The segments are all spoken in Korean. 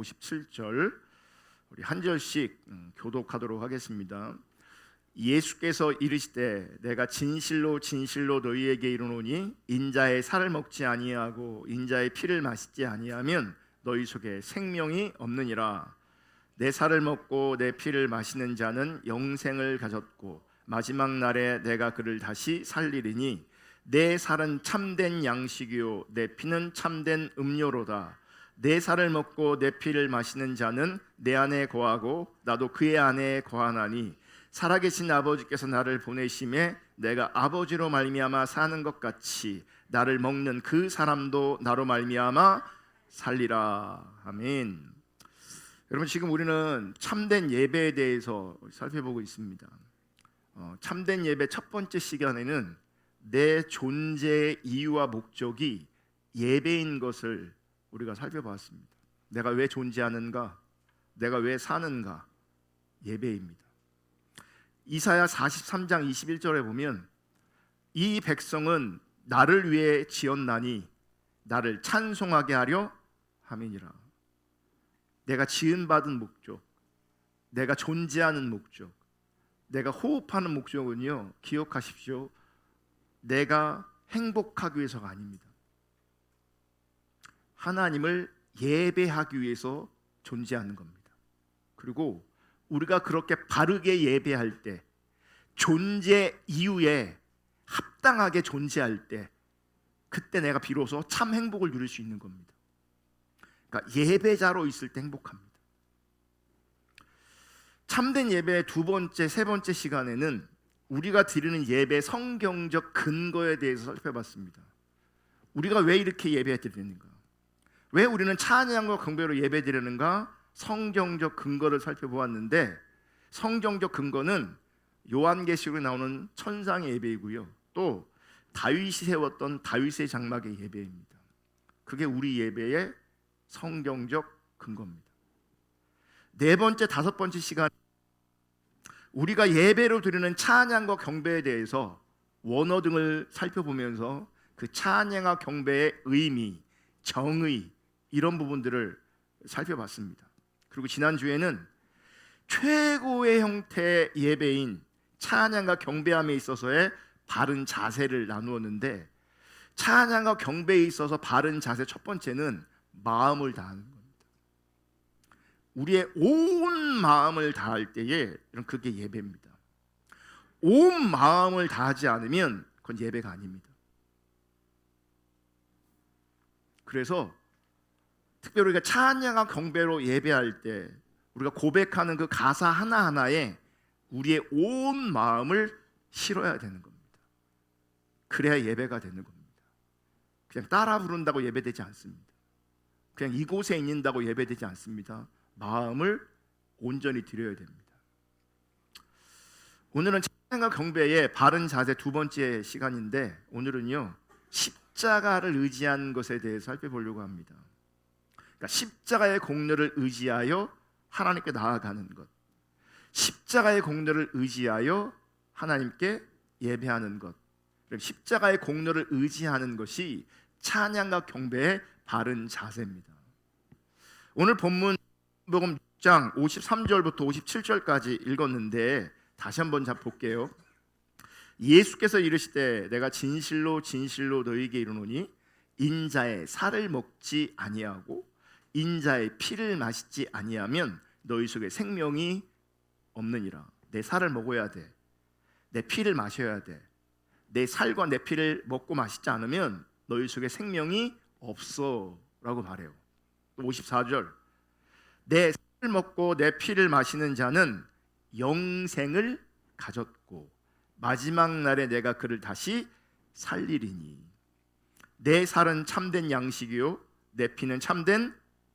57절 우리 한 절씩 교독하도록 하겠습니다. 예수께서 이르시되 내가 진실로 진실로 너희에게 이르노니 인자의 살을 먹지 아니하고 인자의 피를 마시지 아니하면 너희 속에 생명이 없느니라. 내 살을 먹고 내 피를 마시는 자는 영생을 가졌고 마지막 날에 내가 그를 다시 살리리니 내 살은 참된 양식이요 내 피는 참된 음료로다. 내 살을 먹고 내 피를 마시는 자는 내 안에 거하고 나도 그의 안에 거하나니 살아계신 아버지께서 나를 보내심에 내가 아버지로 말미암아 사는 것 같이 나를 먹는 그 사람도 나로 말미암아 살리라. 아멘. 여러분, 지금 우리는 참된 예배에 대해서 살펴보고 있습니다. 참된 예배 첫 번째 시간에는 내 존재의 이유와 목적이 예배인 것을 우리가 살펴봤습니다. 내가 왜 존재하는가? 내가 왜 사는가? 예배입니다. 이사야 43장 21절에 보면 이 백성은 나를 위해 지었나니 나를 찬송하게 하려 함이니라. 내가 지은받은 목적, 내가 존재하는 목적, 내가 호흡하는 목적은요, 기억하십시오. 내가 행복하기 위해서가 아닙니다. 하나님을 예배하기 위해서 존재하는 겁니다. 그리고 우리가 그렇게 바르게 예배할 때, 존재 이유에 합당하게 존재할 때, 그때 내가 비로소 참 행복을 누릴 수 있는 겁니다. 그러니까 예배자로 있을 때 행복합니다. 참된 예배의 두 번째, 세 번째 시간에는 우리가 드리는 예배 성경적 근거에 대해서 살펴봤습니다. 우리가 왜 이렇게 예배 드리는가? 왜 우리는 찬양과 경배로 예배 드리는가? 성경적 근거를 살펴보았는데, 성경적 근거는 요한계시록에 나오는 천상의 예배이고요, 또 다윗이 세웠던 다윗의 장막의 예배입니다. 그게 우리 예배의 성경적 근거입니다. 네 번째, 다섯 번째 시간, 우리가 예배로 드리는 찬양과 경배에 대해서 원어 등을 살펴보면서 그 찬양과 경배의 의미, 정의, 이런 부분들을 살펴봤습니다. 그리고 지난주에는 최고의 형태의 예배인 찬양과 경배함에 있어서의 바른 자세를 나누었는데, 찬양과 경배에 있어서 바른 자세 첫 번째는 마음을 다하는 겁니다. 우리의 온 마음을 다할 때에 그게 예배입니다. 온 마음을 다하지 않으면 그건 예배가 아닙니다. 그래서 특별히 우리가 찬양과 경배로 예배할 때 우리가 고백하는 그 가사 하나하나에 우리의 온 마음을 실어야 되는 겁니다. 그래야 예배가 되는 겁니다. 그냥 따라 부른다고 예배되지 않습니다. 그냥 이곳에 있는다고 예배되지 않습니다. 마음을 온전히 드려야 됩니다. 오늘은 찬양과 경배의 바른 자세 두 번째 시간인데, 오늘은요 십자가를 의지한 것에 대해서 살펴보려고 합니다. 그러니까 십자가의 공로를 의지하여 하나님께 나아가는 것, 십자가의 공로를 의지하여 하나님께 예배하는 것, 십자가의 공로를 의지하는 것이 찬양과 경배의 바른 자세입니다. 오늘 본문 복음 6장 53절부터 57절까지 읽었는데 다시 한번 볼게요. 예수께서 이르시되 내가 진실로 진실로 너희에게 이르노니 인자의 살을 먹지 아니하고 인자의 피를 마시지 아니하면 너희 속에 생명이 없느니라. 내 살을 먹어야 돼. 내 피를 마셔야 돼. 내 살과 내 피를 먹고 마시지 않으면 너희 속에 생명이 없어 라고 말해요. 54절, 내 살을 먹고 내 피를 마시는 자는 영생을 가졌고 마지막 날에 내가 그를 다시 살리리니 내 살은 참된 양식이요 내 피는 참된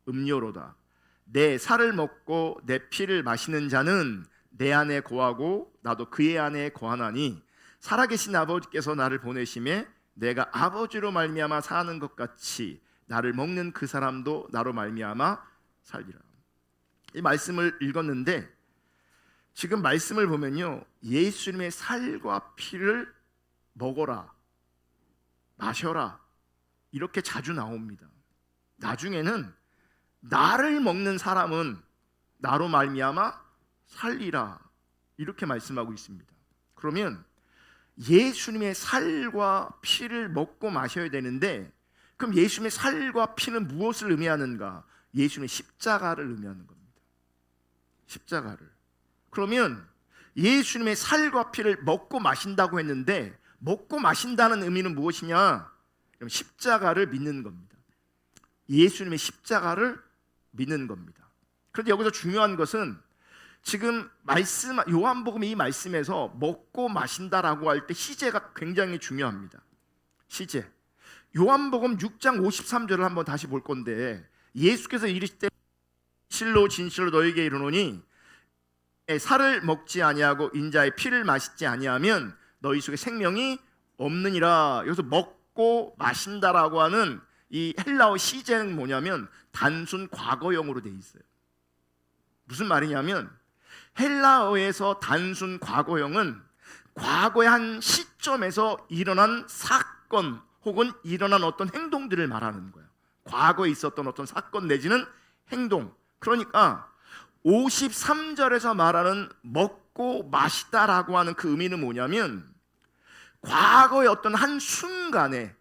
음료로다. 내 살을 먹고 내 피를 마시는 자는 내 안에 거하고 나도 그의 안에 거하나니 살아계신 아버지께서 나를 보내심에 내가 아버지로 말미암아 사는 것 같이 나를 먹는 그 사람도 나로 말미암아 살리라. 이 말씀을 읽었는데 지금 말씀을 보면요, 예수님의 살과 피를 먹어라, 마셔라, 이렇게 자주 나옵니다. 나중에는 나를 먹는 사람은 나로 말미암아 살리라, 이렇게 말씀하고 있습니다. 그러면 예수님의 살과 피를 먹고 마셔야 되는데, 그럼 예수님의 살과 피는 무엇을 의미하는가? 예수님의 십자가를 의미하는 겁니다. 십자가를. 그러면 예수님의 살과 피를 먹고 마신다고 했는데, 먹고 마신다는 의미는 무엇이냐? 그럼 십자가를 믿는 겁니다. 예수님의 십자가를 믿는 겁니다. 그런데 여기서 중요한 것은, 지금 말씀, 요한복음 이 말씀에서 먹고 마신다라고 할 때 시제가 굉장히 중요합니다. 시제. 요한복음 6장 53절을 한번 다시 볼 건데, 예수께서 이르시되 진실로 진실로 너희에게 이르노니 살을 먹지 아니하고 인자의 피를 마시지 아니하면 너희 속에 생명이 없느니라. 여기서 먹고 마신다라고 하는 이 헬라어 시제는 뭐냐면 단순 과거형으로 돼 있어요. 무슨 말이냐면, 헬라어에서 단순 과거형은 과거의 한 시점에서 일어난 사건 혹은 일어난 어떤 행동들을 말하는 거예요. 과거에 있었던 어떤 사건 내지는 행동. 그러니까 53절에서 말하는 먹고 마시다라고 하는 그 의미는 뭐냐면, 과거의 어떤 한 순간에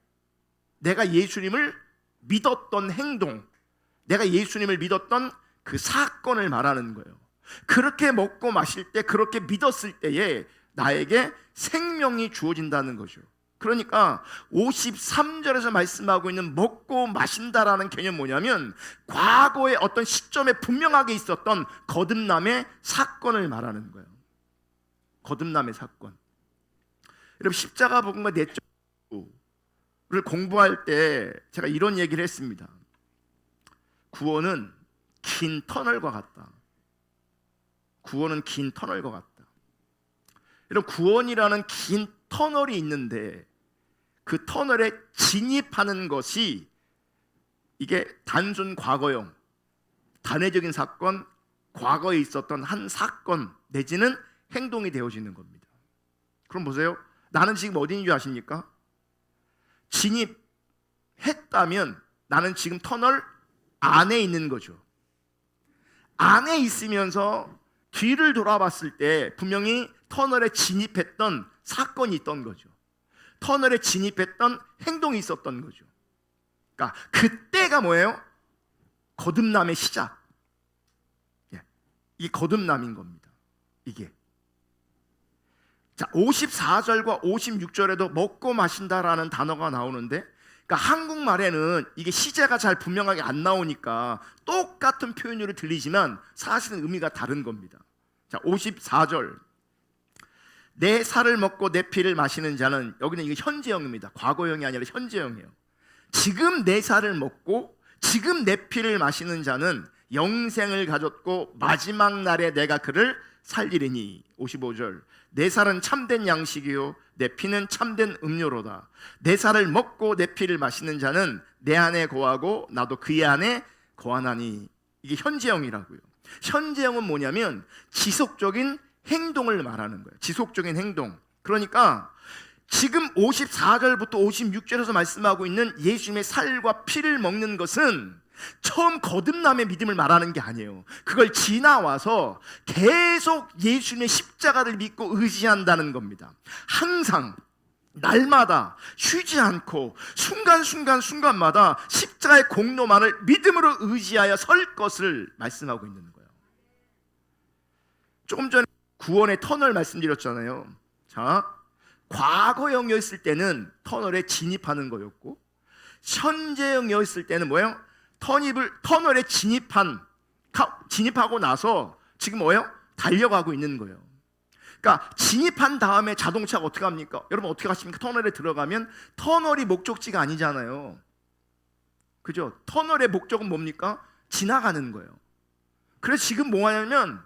내가 예수님을 믿었던 행동, 내가 예수님을 믿었던 그 사건을 말하는 거예요. 그렇게 먹고 마실 때, 그렇게 믿었을 때에 나에게 생명이 주어진다는 거죠. 그러니까 53절에서 말씀하고 있는 먹고 마신다라는 개념 뭐냐면, 과거의 어떤 시점에 분명하게 있었던 거듭남의 사건을 말하는 거예요. 거듭남의 사건. 여러분, 십자가 복음과 내적을 공부할 때 제가 이런 얘기를 했습니다. 구원은 긴 터널과 같다. 구원은 긴 터널과 같다. 여러분, 구원이라는 긴 터널이 있는데, 그 터널에 진입하는 것이 이게 단순 과거형, 단회적인 사건, 과거에 있었던 한 사건 내지는 행동이 되어지는 겁니다. 그럼 보세요. 나는 지금 어디인 줄 아십니까? 진입했다면 나는 지금 터널 안에 있는 거죠. 안에 있으면서 뒤를 돌아봤을 때 분명히 터널에 진입했던 사건이 있던 거죠. 터널에 진입했던 행동이 있었던 거죠. 그러니까 그때가 뭐예요? 거듭남의 시작. 이 거듭남인 겁니다. 이게. 자, 54절과 56절에도 먹고 마신다라는 단어가 나오는데, 그러니까 한국말에는 이게 시제가 잘 분명하게 안 나오니까 똑같은 표현으로 들리지만 사실은 의미가 다른 겁니다. 자, 54절. 내 살을 먹고 내 피를 마시는 자는, 여기는 이게 현재형입니다. 과거형이 아니라 현재형이에요. 지금 내 살을 먹고 지금 내 피를 마시는 자는 영생을 가졌고 마지막 날에 내가 그를 살리리니. 55절. 내 살은 참된 양식이요 내 피는 참된 음료로다. 내 살을 먹고 내 피를 마시는 자는 내 안에 거하고 나도 그의 안에 거하나니. 이게 현재형이라고요. 현재형은 뭐냐면 지속적인 행동을 말하는 거예요. 지속적인 행동. 그러니까 지금 54절부터 56절에서 말씀하고 있는 예수님의 살과 피를 먹는 것은 처음 거듭남의 믿음을 말하는 게 아니에요. 그걸 지나와서 계속 예수님의 십자가를 믿고 의지한다는 겁니다. 항상 날마다 쉬지 않고 순간마다 십자가의 공로만을 믿음으로 의지하여 설 것을 말씀하고 있는 거예요. 조금 전에 구원의 터널 말씀드렸잖아요. 자, 과거형이었을 때는 터널에 진입하는 거였고, 현재형이었을 때는 뭐예요? 터널에 진입하고 나서 지금 뭐예요? 달려가고 있는 거예요. 그러니까 진입한 다음에 자동차가 어떻게 합니까? 여러분 어떻게 하십니까? 터널에 들어가면 터널이 목적지가 아니잖아요. 그죠? 터널의 목적은 뭡니까? 지나가는 거예요. 그래서 지금 뭐 하냐면,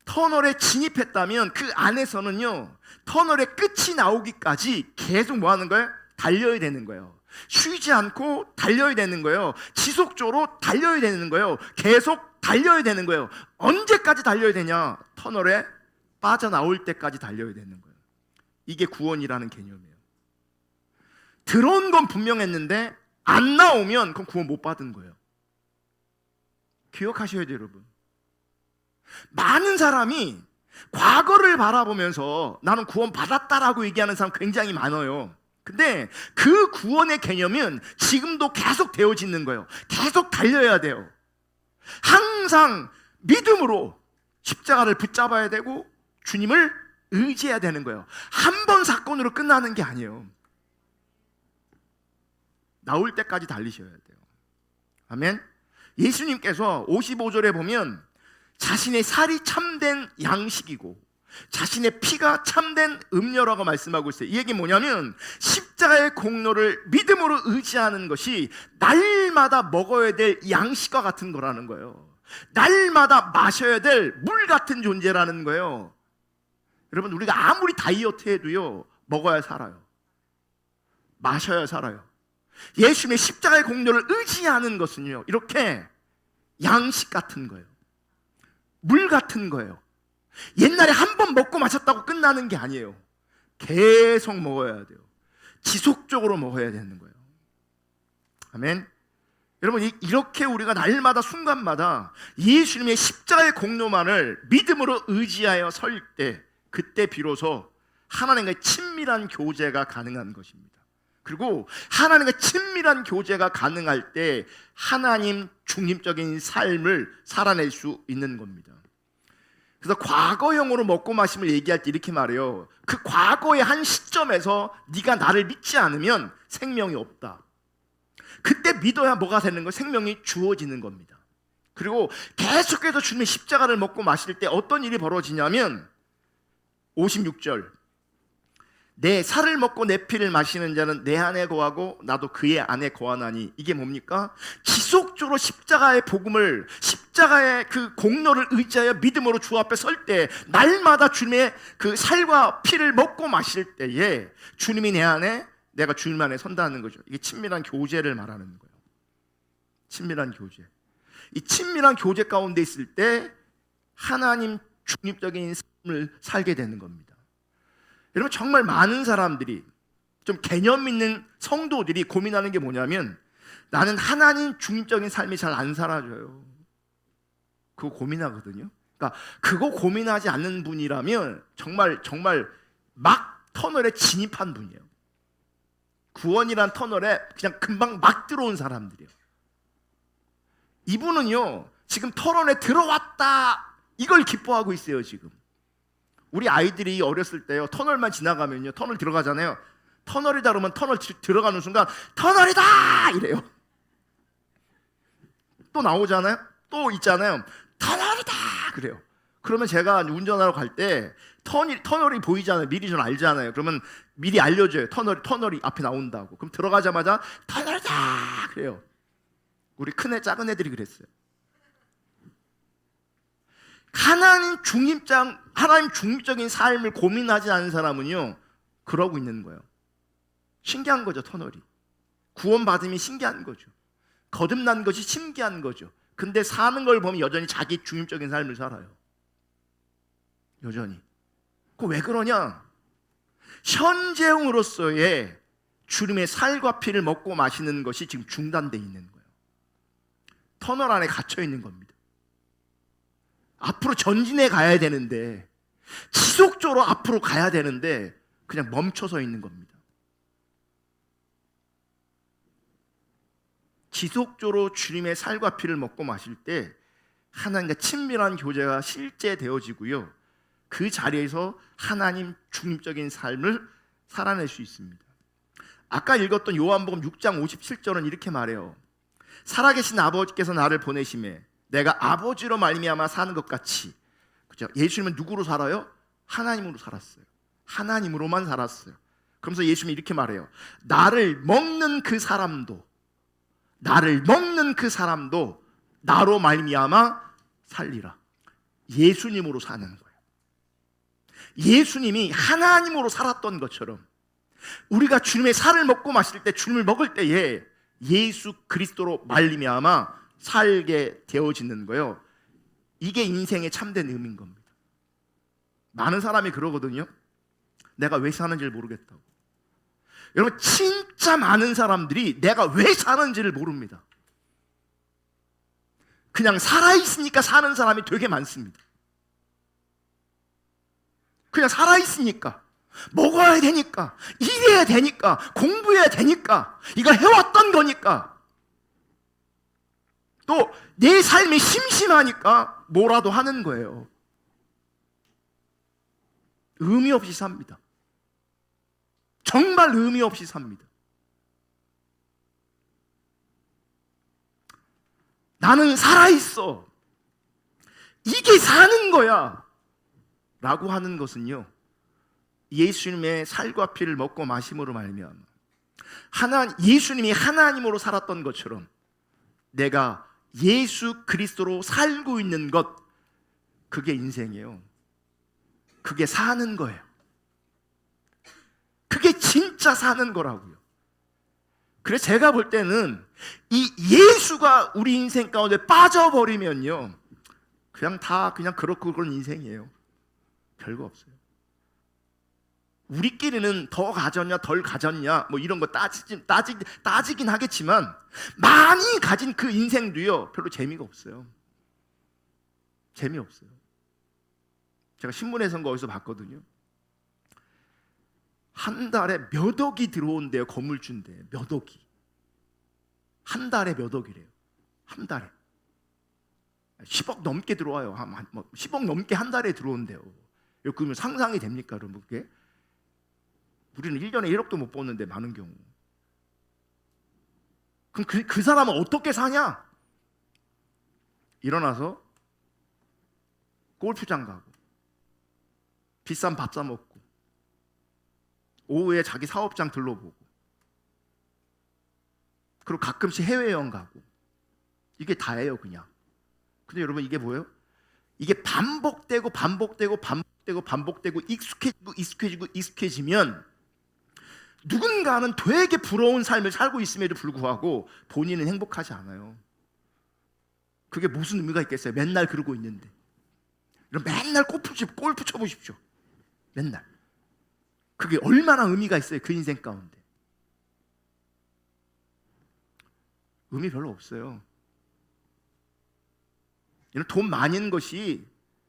터널에 진입했다면 그 안에서는요, 터널의 끝이 나오기까지 계속 뭐 하는 거예요? 달려야 되는 거예요. 쉬지 않고 달려야 되는 거예요. 지속적으로 달려야 되는 거예요. 계속 달려야 되는 거예요. 언제까지 달려야 되냐? 터널에 빠져나올 때까지 달려야 되는 거예요. 이게 구원이라는 개념이에요. 들어온 건 분명했는데 안 나오면 그건 구원 못 받은 거예요. 기억하셔야 돼요, 여러분. 많은 사람이 과거를 바라보면서 나는 구원 받았다라고 얘기하는 사람 굉장히 많아요. 근데 그 구원의 개념은 지금도 계속 되어지는 거예요. 계속 달려야 돼요. 항상 믿음으로 십자가를 붙잡아야 되고 주님을 의지해야 되는 거예요. 한 번 사건으로 끝나는 게 아니에요. 나올 때까지 달리셔야 돼요. 아멘. 예수님께서 55절에 보면 자신의 살이 참된 양식이고 자신의 피가 참된 음료라고 말씀하고 있어요. 이 얘기는 뭐냐면 십자가의 공로를 믿음으로 의지하는 것이 날마다 먹어야 될 양식과 같은 거라는 거예요. 날마다 마셔야 될 물 같은 존재라는 거예요. 여러분, 우리가 아무리 다이어트 해도요, 먹어야 살아요. 마셔야 살아요. 예수님의 십자가의 공로를 의지하는 것은요, 이렇게 양식 같은 거예요. 물 같은 거예요. 옛날에 한 번 먹고 마셨다고 끝나는 게 아니에요. 계속 먹어야 돼요. 지속적으로 먹어야 되는 거예요. 아멘. 여러분, 이렇게 우리가 날마다 순간마다 예수님의 십자가의 공로만을 믿음으로 의지하여 설 때, 그때 비로소 하나님과의 친밀한 교제가 가능한 것입니다. 그리고 하나님과 친밀한 교제가 가능할 때 하나님 중립적인 삶을 살아낼 수 있는 겁니다. 그래서 과거형으로 먹고 마심을 얘기할 때 이렇게 말해요. 그 과거의 한 시점에서 네가 나를 믿지 않으면 생명이 없다. 그때 믿어야 뭐가 되는 거예요? 생명이 주어지는 겁니다. 그리고 계속해서 주님의 십자가를 먹고 마실 때 어떤 일이 벌어지냐면 56절, 내 살을 먹고 내 피를 마시는 자는 내 안에 거하고 나도 그의 안에 거하나니. 이게 뭡니까? 지속적으로 십자가의 복음을, 십자가의 그 공로를 의지하여 믿음으로 주 앞에 설 때, 날마다 주님의 그 살과 피를 먹고 마실 때에 주님이 내 안에, 내가 주님 안에 선다는 거죠. 이게 친밀한 교제를 말하는 거예요. 친밀한 교제. 이 친밀한 교제 가운데 있을 때 하나님 중립적인 삶을 살게 되는 겁니다. 여러분, 정말 많은 사람들이, 좀 개념 있는 성도들이 고민하는 게 뭐냐면 나는 하나님 중립적인 삶이 잘 안 살아져요. 그거 고민하거든요. 그러니까 그거 고민하지 않는 분이라면 정말 막 터널에 진입한 분이에요. 구원이란 터널에 그냥 금방 막 들어온 사람들이에요. 이분은요, 지금 터널에 들어왔다, 이걸 기뻐하고 있어요. 지금 우리 아이들이 어렸을 때요, 터널만 지나가면요, 터널 들어가잖아요. 터널이다 그러면 터널 들어가는 순간 터널이다 이래요. 또 나오잖아요. 또 있잖아요. 터널이다 그래요. 그러면 제가 운전하러 갈 때 터널이 보이잖아요. 미리 좀 알잖아요. 그러면 미리 알려줘요. 터널이 앞에 나온다고. 그럼 들어가자마자 터널이다 그래요. 우리 큰애 작은 애들이 그랬어요. 하나님 중립적인 삶을 고민하지 않은 사람은요, 그러고 있는 거예요. 신기한 거죠. 터널이 구원받음이 신기한 거죠. 거듭난 것이 신기한 거죠. 근데 사는 걸 보면 여전히 자기 중립적인 삶을 살아요. 여전히. 그 왜 그러냐? 현재형으로서의 주님의 살과 피를 먹고 마시는 것이 지금 중단되어 있는 거예요. 터널 안에 갇혀 있는 겁니다. 앞으로 전진해 가야 되는데, 지속적으로 앞으로 가야 되는데 그냥 멈춰서 있는 겁니다. 지속적으로 주님의 살과 피를 먹고 마실 때 하나님과 친밀한 교제가 실제 되어지고요, 그 자리에서 하나님 중립적인 삶을 살아낼 수 있습니다. 아까 읽었던 요한복음 6장 57절은 이렇게 말해요. 살아계신 아버지께서 나를 보내심에 내가 아버지로 말미암아 사는 것 같이. 그죠? 예수님은 누구로 살아요? 하나님으로 살았어요. 하나님으로만 살았어요. 그러면서 예수님이 이렇게 말해요. 나를 먹는 그 사람도 나로 말미암아 살리라. 예수님으로 사는 거예요. 예수님이 하나님으로 살았던 것처럼 우리가 주님의 살을 먹고 마실 때, 주님을 먹을 때에 예수 그리스도로 말미암아 살게 되어지는 거예요. 이게 인생의 참된 의미인 겁니다. 많은 사람이 그러거든요. 내가 왜 사는지를 모르겠다고. 여러분, 진짜 많은 사람들이 내가 왜 사는지를 모릅니다. 그냥 살아있으니까 사는 사람이 되게 많습니다. 그냥 살아있으니까, 먹어야 되니까, 일해야 되니까, 공부해야 되니까, 이거 해왔던 거니까, 또 내 삶이 심심하니까 뭐라도 하는 거예요. 의미 없이 삽니다. 정말 의미 없이 삽니다. 나는 살아있어, 이게 사는 거야 라고 하는 것은요, 예수님의 살과 피를 먹고 마심으로 말미암아 예수님이 하나님으로 살았던 것처럼 내가 예수 그리스도로 살고 있는 것, 그게 인생이에요. 그게 사는 거예요. 그게 진짜 사는 거라고요. 그래서 제가 볼 때는 이 예수가 우리 인생 가운데 빠져버리면요, 그냥 그렇고 그런 인생이에요. 별거 없어요. 우리끼리는 더 가졌냐 덜 가졌냐 뭐 이런 거 따지긴 하겠지만, 많이 가진 그 인생도요, 별로 재미가 없어요. 재미없어요. 제가 신문에서 거기서 봤거든요. 한 달에 몇 억이 들어온대요. 건물주인데 몇 억이. 한 달에 몇 억이래요. 한 달에 10억 넘게 들어와요. 10억 넘게 한 달에 들어온대요. 그러면 상상이 됩니까, 여러분? 그게? 우리는 1년에 1억도 못 버는데, 많은 경우. 그럼 그 사람은 어떻게 사냐? 일어나서 골프장 가고, 비싼 밥 사 먹고, 오후에 자기 사업장 들러보고, 그리고 가끔씩 해외여행 가고, 이게 다예요, 그냥. 근데 여러분, 이게 뭐예요? 이게 반복되고 익숙해지면 누군가는 되게 부러운 삶을 살고 있음에도 불구하고 본인은 행복하지 않아요. 그게 무슨 의미가 있겠어요? 맨날 그러고 있는데. 맨날 골프 쳐보십시오. 맨날. 그게 얼마나 의미가 있어요, 그 인생 가운데. 의미 별로 없어요. 돈 많은 것이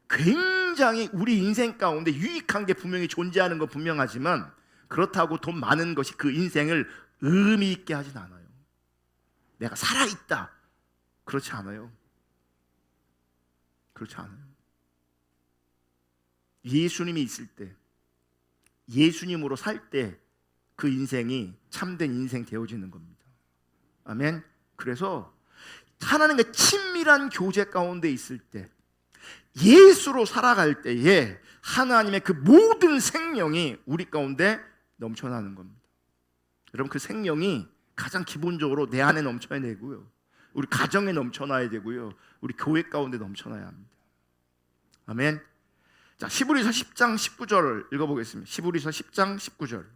굉장히 우리 인생 가운데 유익한 게 분명히 존재하는 건 분명하지만, 그렇다고 돈 많은 것이 그 인생을 의미 있게 하진 않아요. 내가 살아있다, 그렇지 않아요. 그렇지 않아요. 예수님이 있을 때, 예수님으로 살 때 그 인생이 참된 인생 되어지는 겁니다. 아멘. 그래서 하나님과 친밀한 교제 가운데 있을 때, 예수로 살아갈 때에 하나님의 그 모든 생명이 우리 가운데 넘쳐나는 겁니다. 여러분, 그 생명이 가장 기본적으로 내 안에 넘쳐야 되고요, 우리 가정에 넘쳐나야 되고요, 우리 교회 가운데 넘쳐나야 합니다. 아멘. 자, 히브리서 10장 19절을 읽어보겠습니다. 히브리서 10장 19절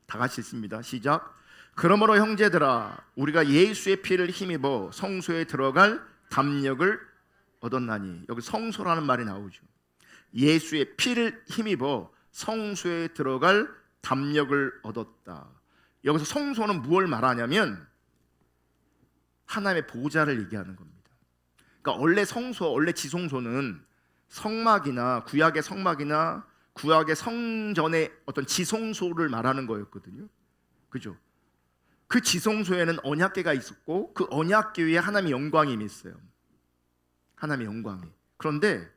다 같이 읽습니다. 시작. 그러므로 형제들아, 우리가 예수의 피를 힘입어 성소에 들어갈 담력을 얻었나니. 여기 성소라는 말이 나오죠. 예수의 피를 힘입어 성소에 들어갈 담력을 얻었다. 여기서 성소는 무엇을 말하냐면 하나님의 보좌를 얘기하는 겁니다. 그러니까 원래 지성소는 성막이나 구약의 성막이나 구약의 성전의 어떤 지성소를 말하는 거였거든요. 그죠? 그 지성소에는 언약궤가 있었고, 그 언약궤 위에 하나님의 영광이 임했어요. 하나님의 영광이. 그런데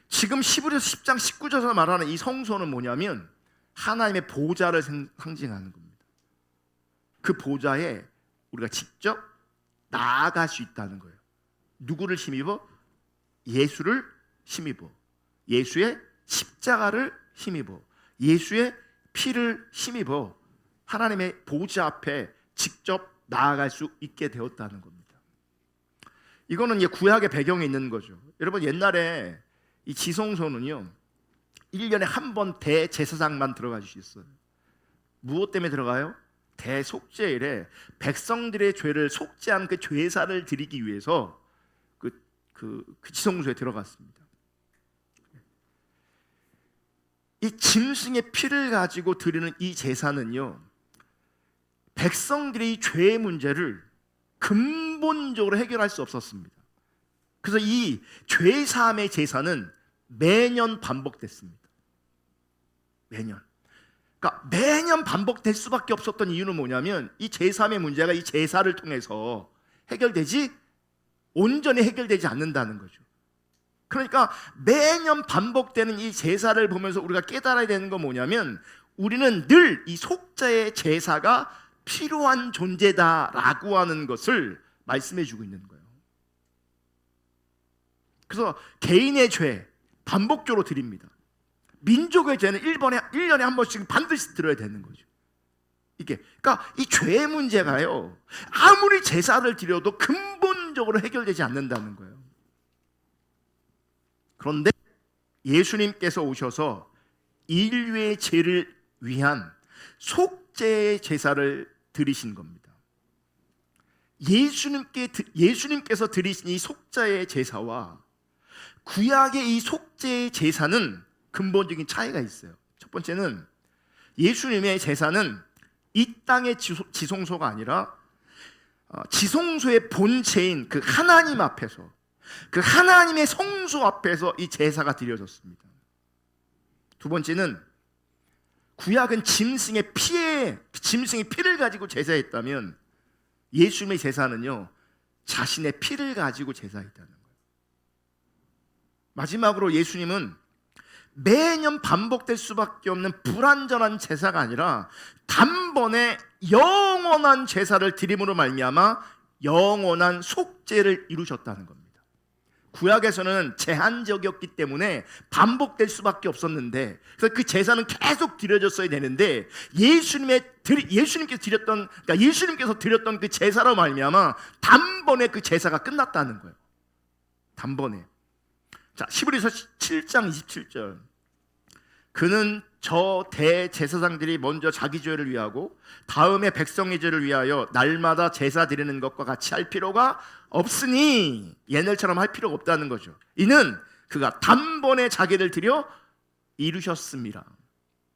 지금 히브리서 10장 19절에서 말하는 이 성소는 뭐냐면 하나님의 보좌를 상징하는 겁니다. 그 보좌에 우리가 직접 나아갈 수 있다는 거예요. 누구를 힘입어? 예수를 힘입어. 예수의 십자가를 힘입어. 예수의 피를 힘입어 하나님의 보좌 앞에 직접 나아갈 수 있게 되었다는 겁니다. 이거는 이제 구약의 배경에 있는 거죠. 여러분, 옛날에 이 지성소는요, 1년에 한 번 대제사장만 들어갈 수 있어요. 무엇 때문에 들어가요? 대속죄일에 백성들의 죄를 속죄한 그 죄사를 드리기 위해서 그 지성소에 들어갔습니다. 이 짐승의 피를 가지고 드리는 이 제사는요, 백성들의 죄의 문제를 근본적으로 해결할 수 없었습니다. 그래서 이 죄사함의 제사는 매년 반복됐습니다. 매년. 그러니까 매년 반복될 수밖에 없었던 이유는 뭐냐면 이 제사함의 문제가 이 제사를 통해서 온전히 해결되지 않는다는 거죠. 그러니까 매년 반복되는 이 제사를 보면서 우리가 깨달아야 되는 건 뭐냐면 우리는 늘 이 속죄의 제사가 필요한 존재다라고 하는 것을 말씀해 주고 있는 거예요. 그래서 개인의 죄 반복적으로 드립니다. 민족의 죄는 1년에 한 번씩 반드시 들어야 되는 거죠. 그러니까 이 죄의 문제가요, 아무리 제사를 드려도 근본적으로 해결되지 않는다는 거예요. 그런데 예수님께서 오셔서 인류의 죄를 위한 속죄의 제사를 드리신 겁니다. 예수님께서 드리신 이 속죄의 제사와 구약의 이 속죄의 제사는 근본적인 차이가 있어요. 첫 번째는 예수님의 제사는 이 땅의 지성소가 아니라 지성소의 본체인 그 하나님 앞에서, 그 하나님의 성소 앞에서 이 제사가 드려졌습니다. 두 번째는 구약은 짐승의 피를 가지고 제사했다면 예수님의 제사는요, 자신의 피를 가지고 제사했다는 거예요. 마지막으로 예수님은 매년 반복될 수밖에 없는 불완전한 제사가 아니라 단번에 영원한 제사를 드림으로 말미암아 영원한 속죄를 이루셨다는 겁니다. 구약에서는 제한적이었기 때문에 반복될 수밖에 없었는데, 그래서 그 제사는 계속 드려졌어야 되는데 예수님께서 드렸던 그 제사로 말미암아 단번에 그 제사가 끝났다는 거예요. 단번에. 자, 히브리서 7장 27절. 그는 저 대제사장들이 먼저 자기 죄를 위하고 다음에 백성의 죄를 위하여 날마다 제사 드리는 것과 같이 할 필요가 없으니, 옛날처럼 할 필요가 없다는 거죠. 이는 그가 단번에 자기를 드려 이루셨습니다.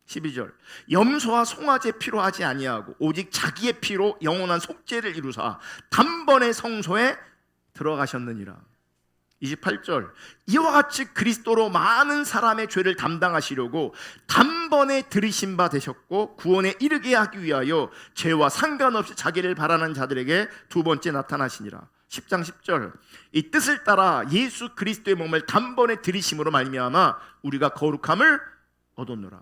12절. 염소와 송아지 피로 하지 아니하고 오직 자기의 피로 영원한 속죄를 이루사 단번에 성소에 들어가셨느니라. 28절. 이와 같이 그리스도로 많은 사람의 죄를 담당하시려고 단번에 들이신 바 되셨고 구원에 이르게 하기 위하여 죄와 상관없이 자기를 바라는 자들에게 두 번째 나타나시니라. 10장 10절. 이 뜻을 따라 예수 그리스도의 몸을 단번에 들이심으로 말미암아 우리가 거룩함을 얻었노라.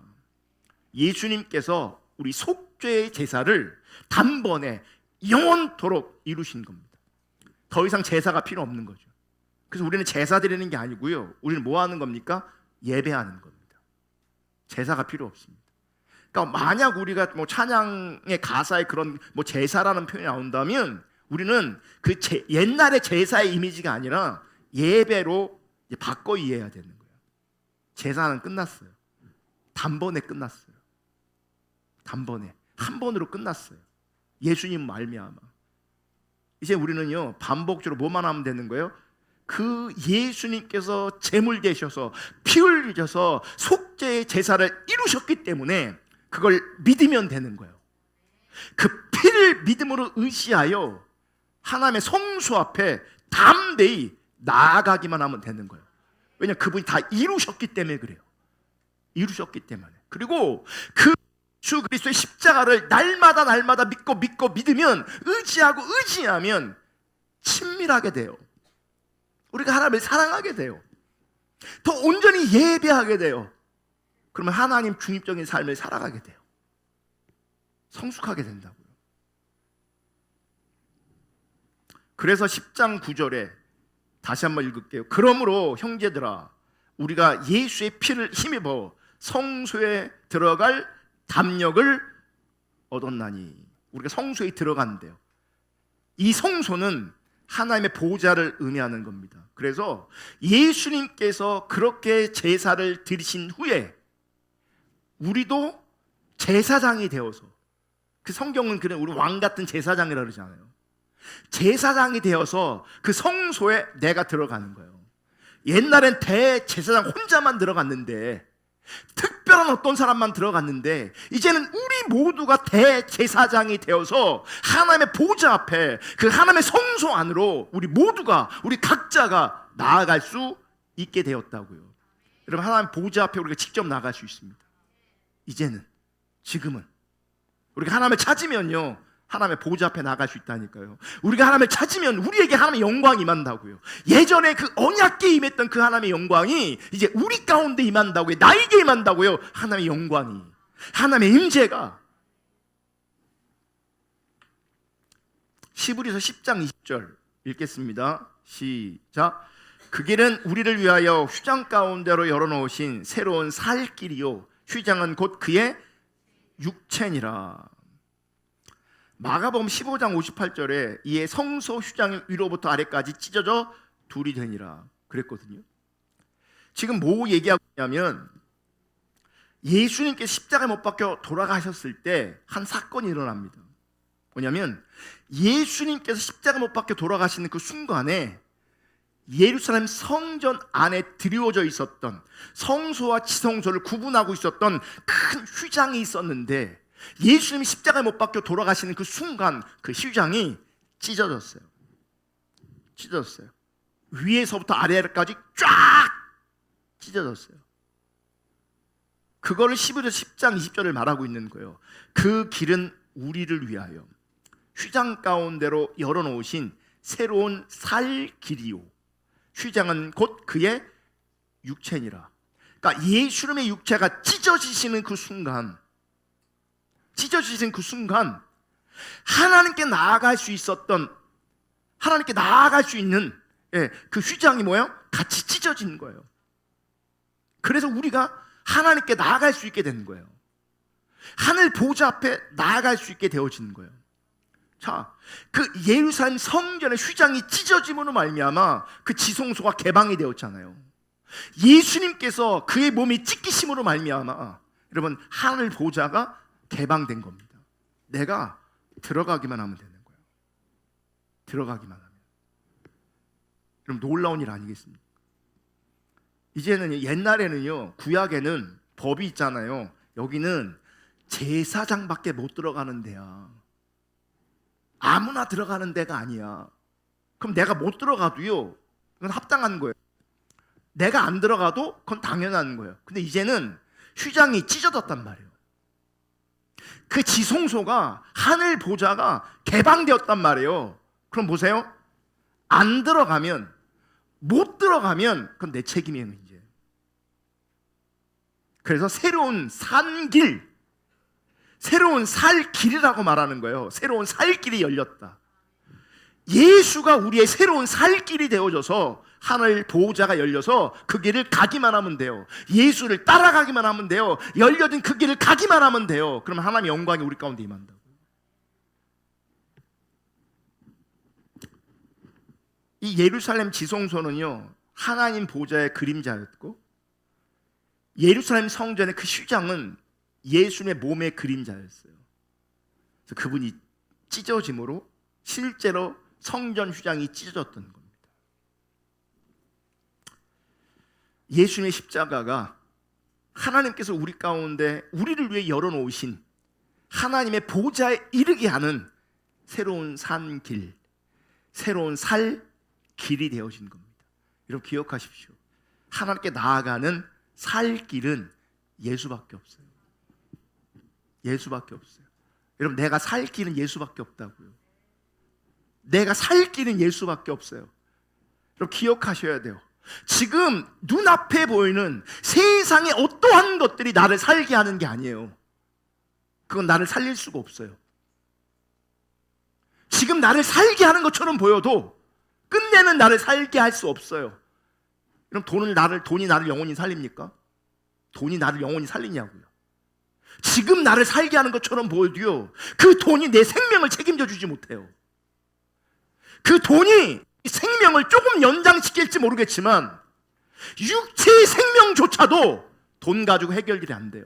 예수님께서 우리 속죄의 제사를 단번에 영원토록 이루신 겁니다. 더 이상 제사가 필요 없는 거죠. 그래서 우리는 제사 드리는 게 아니고요, 우리는 뭐 하는 겁니까? 예배하는 겁니다. 제사가 필요 없습니다. 그러니까 만약 우리가 뭐 찬양의 가사에 그런 뭐 제사라는 표현이 나온다면 우리는 그 옛날의 제사의 이미지가 아니라 예배로 이제 바꿔 이해해야 되는 거예요. 제사는 끝났어요. 단번에 끝났어요. 단번에 한 번으로 끝났어요. 예수님 말미암아. 이제 우리는요, 반복적으로 뭐만 하면 되는 거예요? 그 예수님께서 제물 되셔서 피 흘리셔서 속죄의 제사를 이루셨기 때문에 그걸 믿으면 되는 거예요. 그 피를 믿음으로 의지하여 하나님의 성소 앞에 담대히 나아가기만 하면 되는 거예요. 왜냐하면 그분이 다 이루셨기 때문에 그래요. 이루셨기 때문에. 그리고 그 주 그리스도의 십자가를 날마다 믿고 믿으면, 의지하면 친밀하게 돼요. 우리가 하나님을 사랑하게 돼요. 더 온전히 예배하게 돼요. 그러면 하나님 중립적인 삶을 살아가게 돼요. 성숙하게 된다고요. 그래서 10장 9절에 다시 한번 읽을게요. 그러므로 형제들아, 우리가 예수의 피를 힘입어 성소에 들어갈 담력을 얻었나니. 우리가 성소에 들어간대요. 이 성소는 하나님의 보좌를 의미하는 겁니다. 그래서 예수님께서 그렇게 제사를 드리신 후에 우리도 제사장이 되어서, 그 성경은 그래 우리 왕 같은 제사장이라 그러잖아요. 제사장이 되어서 그 성소에 내가 들어가는 거예요. 옛날엔 대제사장 혼자만 들어갔는데 특별히 특별한 어떤 사람만 들어갔는데 이제는 우리 모두가 대제사장이 되어서 하나님의 보좌 앞에 그 하나님의 성소 안으로 우리 모두가, 우리 각자가 나아갈 수 있게 되었다고요. 여러분, 하나님 보좌 앞에 우리가 직접 나갈 수 있습니다. 이제는, 지금은 우리가 하나님을 찾으면요, 하나님의 보좌 앞에 나갈 수 있다니까요. 우리가 하나님을 찾으면 우리에게 하나님의 영광이 임한다고요. 예전에 그 언약궤에 임했던 그 하나님의 영광이 이제 우리 가운데 임한다고요. 나에게 임한다고요. 하나님의 영광이, 하나님의 임재가. 히브리서 10장 20절 읽겠습니다. 시작. 그 길은 우리를 위하여 휘장 가운데로 열어놓으신 새로운 살 길이요 휘장은 곧 그의 육체니라. 마가복음 15장 58절에 이에 성소 휘장이 위로부터 아래까지 찢어져 둘이 되니라 그랬거든요. 지금 뭐 얘기하고 있냐면, 예수님께서 십자가에 못 박혀 돌아가셨을 때 한 사건이 일어납니다. 뭐냐면, 예수님께서 십자가에 못 박혀 돌아가시는 그 순간에 예루살렘 성전 안에 드리워져 있었던, 성소와 지성소를 구분하고 있었던 큰 휘장이 있었는데, 예수님이 십자가에 못 박혀 돌아가시는 그 순간 그 휘장이 찢어졌어요. 위에서부터 아래까지 쫙 찢어졌어요. 그거를 10장 20절을 말하고 있는 거예요. 그 길은 우리를 위하여 휘장 가운데로 열어놓으신 새로운 살 길이요 휘장은 곧 그의 육체니라. 그러니까 예수님의 육체가 찢어지시는 그 순간, 하나님께 나아갈 수 있었던, 하나님께 나아갈 수 있는 그 휘장이 뭐예요? 같이 찢어진 거예요. 그래서 우리가 하나님께 나아갈 수 있게 되는 거예요. 하늘 보좌 앞에 나아갈 수 있게 되어지는 거예요. 자, 그 예루살렘 성전의 휘장이 찢어짐으로 말미암아 그 지성소가 개방이 되었잖아요. 예수님께서 그의 몸이 찢기심으로 말미암아 여러분, 하늘 보좌가 개방된 겁니다. 내가 들어가기만 하면 되는 거예요. 들어가기만 하면. 그럼 놀라운 일 아니겠습니까? 이제는, 옛날에는요, 구약에는 법이 있잖아요. 여기는 제사장밖에 못 들어가는 데야. 아무나 들어가는 데가 아니야. 그럼 내가 못 들어가도요, 그건 합당한 거예요. 내가 안 들어가도 그건 당연한 거예요. 근데 이제는 휘장이 찢어졌단 말이에요. 그 지성소가, 하늘 보좌가 개방되었단 말이에요. 그럼 보세요. 안 들어가면, 못 들어가면 그건 내 책임이에요, 이제. 그래서 새로운 산길, 새로운 살 길이라고 말하는 거예요. 새로운 살 길이 열렸다. 예수가 우리의 새로운 살 길이 되어져서 하늘 보호자가 열려서 그 길을 가기만 하면 돼요. 예수를 따라가기만 하면 돼요. 열려진 그 길을 가기만 하면 돼요. 그러면 하나님의 영광이 우리 가운데 임한다고. 이 예루살렘 지성소는요, 하나님 보좌의 그림자였고, 예루살렘 성전의 그 휘장은 예수님의 몸의 그림자였어요. 그래서 그분이 찢어짐으로 실제로 성전 휘장이 찢어졌던 겁니다. 예수님의 십자가가 하나님께서 우리 가운데 우리를 위해 열어놓으신 하나님의 보좌에 이르게 하는 새로운 산길, 새로운 살 길이 되어진 겁니다. 여러분 기억하십시오. 하나님께 나아가는 살 길은 예수밖에 없어요. 예수밖에 없어요. 여러분, 내가 살 길은 예수밖에 없다고요. 내가 살 길은 예수밖에 없어요. 여러분 기억하셔야 돼요. 지금 눈앞에 보이는 세상의 어떠한 것들이 나를 살게 하는 게 아니에요. 그건 나를 살릴 수가 없어요. 지금 나를 살게 하는 것처럼 보여도 끝내는 나를 살게 할 수 없어요. 그럼 돈이 나를 영원히 살립니까? 돈이 나를 영원히 살리냐고요. 지금 나를 살게 하는 것처럼 보여도요, 그 돈이 내 생명을 책임져 주지 못해요. 그 돈이 생명을 조금 연장시킬지 모르겠지만 육체의 생명조차도 돈 가지고 해결이 안 돼요.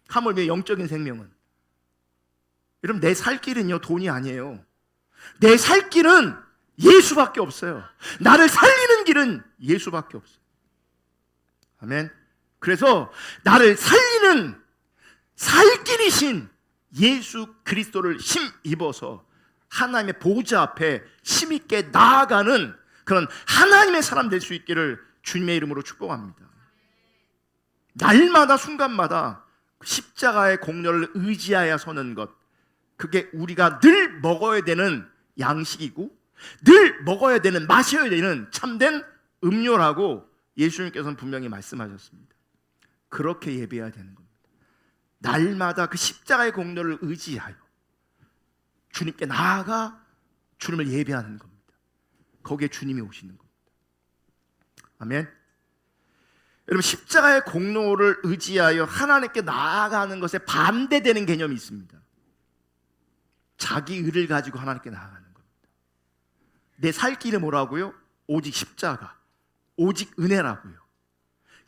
하물며 영적인 생명은. 여러분, 내 살 길은요, 돈이 아니에요. 내 살 길은 예수밖에 없어요. 나를 살리는 길은 예수밖에 없어요. 아멘. 그래서 나를 살리는 살길이신 예수 그리스도를 힘입어서 하나님의 보좌 앞에 힘있게 나아가는 그런 하나님의 사람 될 수 있기를 주님의 이름으로 축복합니다. 날마다 순간마다 십자가의 공로를 의지하여 서는 것, 그게 우리가 늘 먹어야 되는 양식이고 늘 먹어야 되는, 마셔야 되는 참된 음료라고 예수님께서는 분명히 말씀하셨습니다. 그렇게 예배해야 되는 겁니다. 날마다 그 십자가의 공로를 의지하여 주님께 나아가 주님을 예배하는 겁니다. 거기에 주님이 오시는 겁니다. 아멘. 여러분, 십자가의 공로를 의지하여 하나님께 나아가는 것에 반대되는 개념이 있습니다. 자기 의를 가지고 하나님께 나아가는 겁니다. 내 살 길은 뭐라고요? 오직 십자가, 오직 은혜라고요.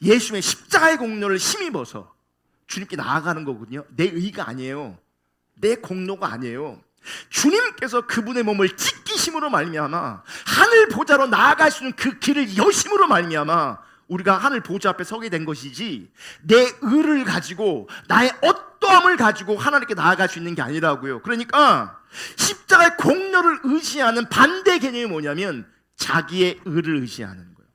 예수의 십자가의 공로를 힘입어서 주님께 나아가는 거거든요. 내 의가 아니에요. 내 공로가 아니에요. 주님께서 그분의 몸을 찢기심으로 말미암아 하늘 보좌로 나아갈 수 있는 그 길을 여심으로 말미암아 우리가 하늘 보좌 앞에 서게 된 것이지, 내 의를 가지고 나의 어떠함을 가지고 하나님께 나아갈 수 있는 게 아니라고요. 그러니까 십자가의 공로를 의지하는 반대 개념이 뭐냐면 자기의 의를 의지하는 거예요.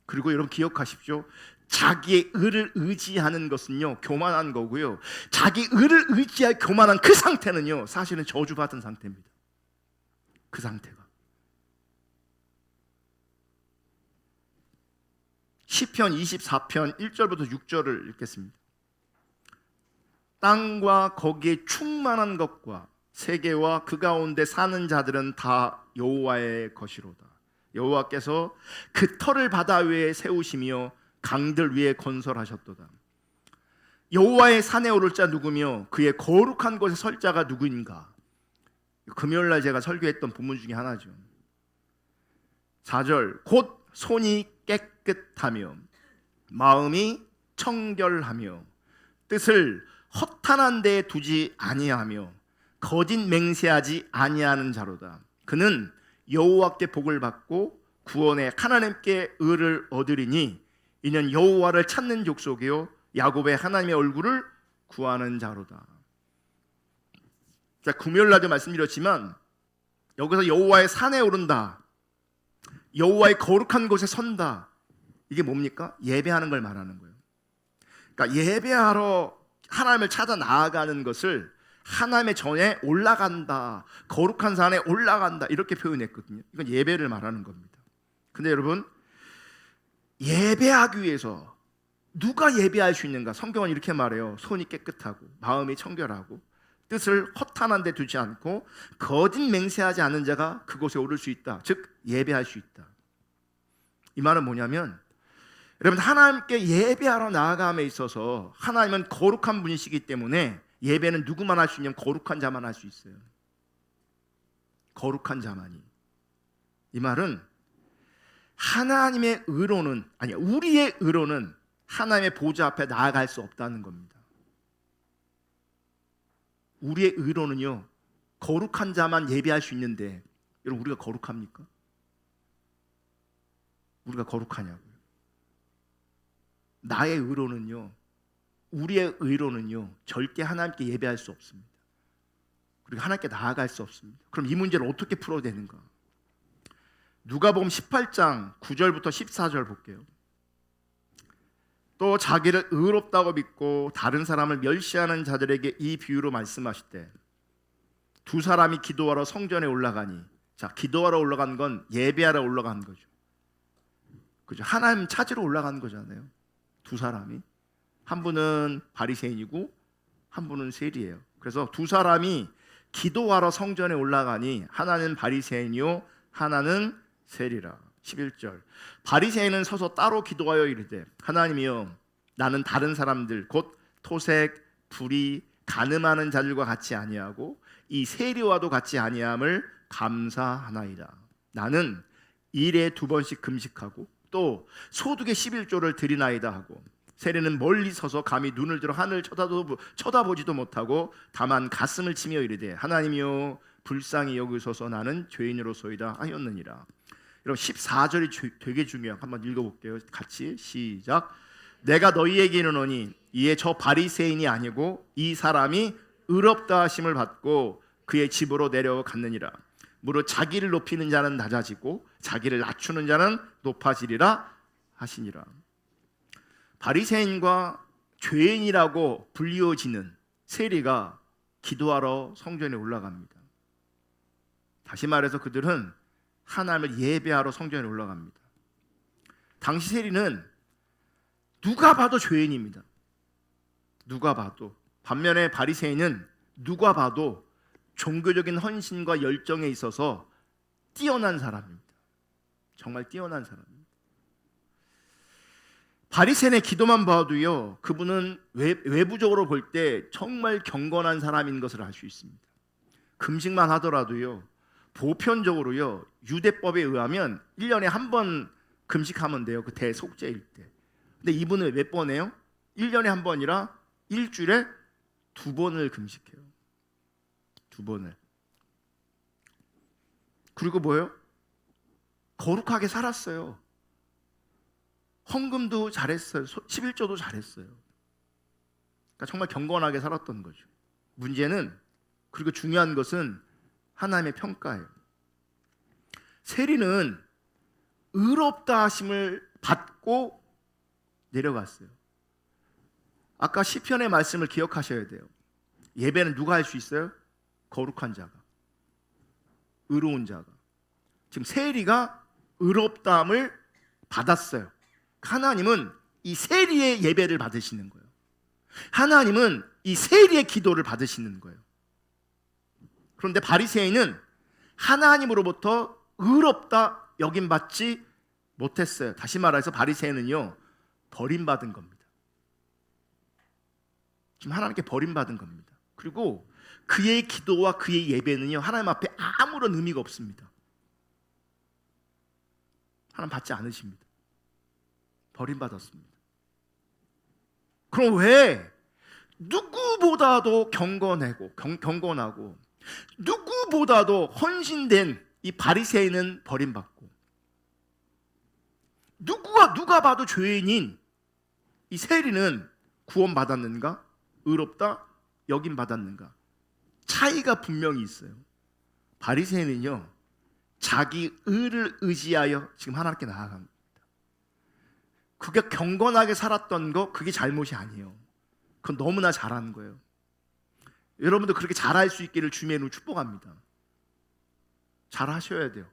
그리고 여러분 기억하십시오. 자기의 의를 의지하는 것은요, 교만한 거고요. 자기 의를 의지할 교만한 그 상태는요, 사실은 저주받은 상태입니다. 그 상태가. 시편 24편 1절부터 6절을 읽겠습니다. 땅과 거기에 충만한 것과 세계와 그 가운데 사는 자들은 다 여호와의 것이로다. 여호와께서 그 터를 바다 위에 세우시며 강들 위에 건설하셨도다. 여호와의 산에 오를 자 누구며 그의 거룩한 곳에 설 자가 누구인가? 금요일날 제가 설교했던 본문 중에 하나죠. 4절, 곧 손이 깨끗하며 마음이 청결하며 뜻을 허탄한 데에 두지 아니하며 거짓 맹세하지 아니하는 자로다. 그는 여호와께 복을 받고 구원의 하나님께 의를 얻으리니 이는 여호와를 찾는 족속이요 야곱의 하나님의 얼굴을 구하는 자로다. 자, 금요일 날도 말씀드렸지만 여기서 여호와의 산에 오른다, 여호와의 거룩한 곳에 선다, 이게 뭡니까? 예배하는 걸 말하는 거예요. 그러니까 예배하러 하나님을 찾아 나아가는 것을 하나님의 전에 올라간다, 거룩한 산에 올라간다, 이렇게 표현했거든요. 이건 예배를 말하는 겁니다. 근데 여러분, 예배하기 위해서 누가 예배할 수 있는가? 성경은 이렇게 말해요. 손이 깨끗하고 마음이 청결하고 뜻을 허탄한 데 두지 않고 거짓 맹세하지 않는 자가 그곳에 오를 수 있다. 즉 예배할 수 있다. 이 말은 뭐냐면, 여러분, 하나님께 예배하러 나아감에 있어서 하나님은 거룩한 분이시기 때문에 예배는 누구만 할 수 있냐면 거룩한 자만 할 수 있어요. 거룩한 자만이. 이 말은 하나님의 의로는, 아니 우리의 의로는 하나님의 보좌 앞에 나아갈 수 없다는 겁니다. 우리의 의로는요, 거룩한 자만 예배할 수 있는데, 여러분, 우리가 거룩합니까? 우리가 거룩하냐고요? 나의 의로는요, 우리의 의로는요, 절대 하나님께 예배할 수 없습니다. 그리고 하나님께 나아갈 수 없습니다. 그럼 이 문제를 어떻게 풀어야 되는가? 누가복음 18장 9절부터 14절 볼게요. 또 자기를 의롭다고 믿고 다른 사람을 멸시하는 자들에게 이 비유로 말씀하시되, 두 사람이 기도하러 성전에 올라가니, 자, 기도하러 올라간 건 예배하러 올라간 거죠. 그죠? 하나님 찾으러 올라간 거잖아요. 두 사람이, 한 분은 바리새인이고 한 분은 세리예요. 그래서 두 사람이 기도하러 성전에 올라가니 하나는 바리새인이요 하나는 세리라. 11절, 바리새인은 서서 따로 기도하여 이르되, 하나님이여, 나는 다른 사람들 곧 토색, 불의, 간음하는 자들과 같이 아니하고 이 세리와도 같이 아니함을 감사하나이다. 나는 일에 2번씩 금식하고 또 소득의 11조를 드리나이다 하고, 세리는 멀리 서서 감히 눈을 들어 하늘을 쳐다보지도 못하고 다만 가슴을 치며 이르되, 하나님이여, 불쌍히 여기소서, 나는 죄인으로소이다 하였느니라. 여러분, 14절이 되게 중요해요. 한번 읽어볼게요. 같이 시작. 내가 너희에게 이르노니 이에 저 바리새인이 아니고 이 사람이 의롭다 하심을 받고 그의 집으로 내려갔느니라. 무릇 자기를 높이는 자는 낮아지고 자기를 낮추는 자는 높아지리라 하시니라. 바리새인과 죄인이라고 불리워지는 세리가 기도하러 성전에 올라갑니다. 다시 말해서 그들은 하나님을 예배하러 성전에 올라갑니다. 당시 세리는 누가 봐도 죄인입니다. 누가 봐도. 반면에 바리새인은 누가 봐도 종교적인 헌신과 열정에 있어서 뛰어난 사람입니다. 정말 뛰어난 사람입니다. 바리새인의 기도만 봐도요, 그분은 외부적으로 볼 때 정말 경건한 사람인 것을 알 수 있습니다. 금식만 하더라도요, 보편적으로요, 유대법에 의하면 1년에 한 번 금식하면 돼요. 그 대속죄일 때. 근데 이분은 몇 번 해요? 1년에 한 번이라 일주일에 2번을 금식해요. 2번을. 그리고 뭐예요? 거룩하게 살았어요. 헌금도 잘했어요. 11조도 잘했어요. 그러니까 정말 경건하게 살았던 거죠. 문제는, 그리고 중요한 것은 하나님의 평가예요. 세리는 의롭다 하심을 받고 내려갔어요. 아까 시편의 말씀을 기억하셔야 돼요. 예배는 누가 할 수 있어요? 거룩한 자가, 의로운 자가. 지금 세리가 의롭다함을 받았어요. 하나님은 이 세리의 예배를 받으시는 거예요. 하나님은 이 세리의 기도를 받으시는 거예요. 그런데 바리새인은 하나님으로부터 의롭다 여김받지 못했어요. 다시 말해서 바리새인은요, 버림받은 겁니다. 지금 하나님께 버림받은 겁니다. 그리고 그의 기도와 그의 예배는요, 하나님 앞에 아무런 의미가 없습니다. 하나님 받지 않으십니다. 버림받았습니다. 그럼 왜 누구보다도 경건하고 누구보다도 헌신된 이 바리새인은 버림받고, 누가 봐도 죄인인 이 세리는 구원받았는가? 의롭다 여김받았는가? 차이가 분명히 있어요. 바리새인은요, 자기 의를 의지하여 지금 하나님께 나아갑니다. 그게 경건하게 살았던 거, 그게 잘못이 아니에요. 그건 너무나 잘하는 거예요. 여러분도 그렇게 잘할 수 있기를 주님의 이름으로 축복합니다. 잘하셔야 돼요.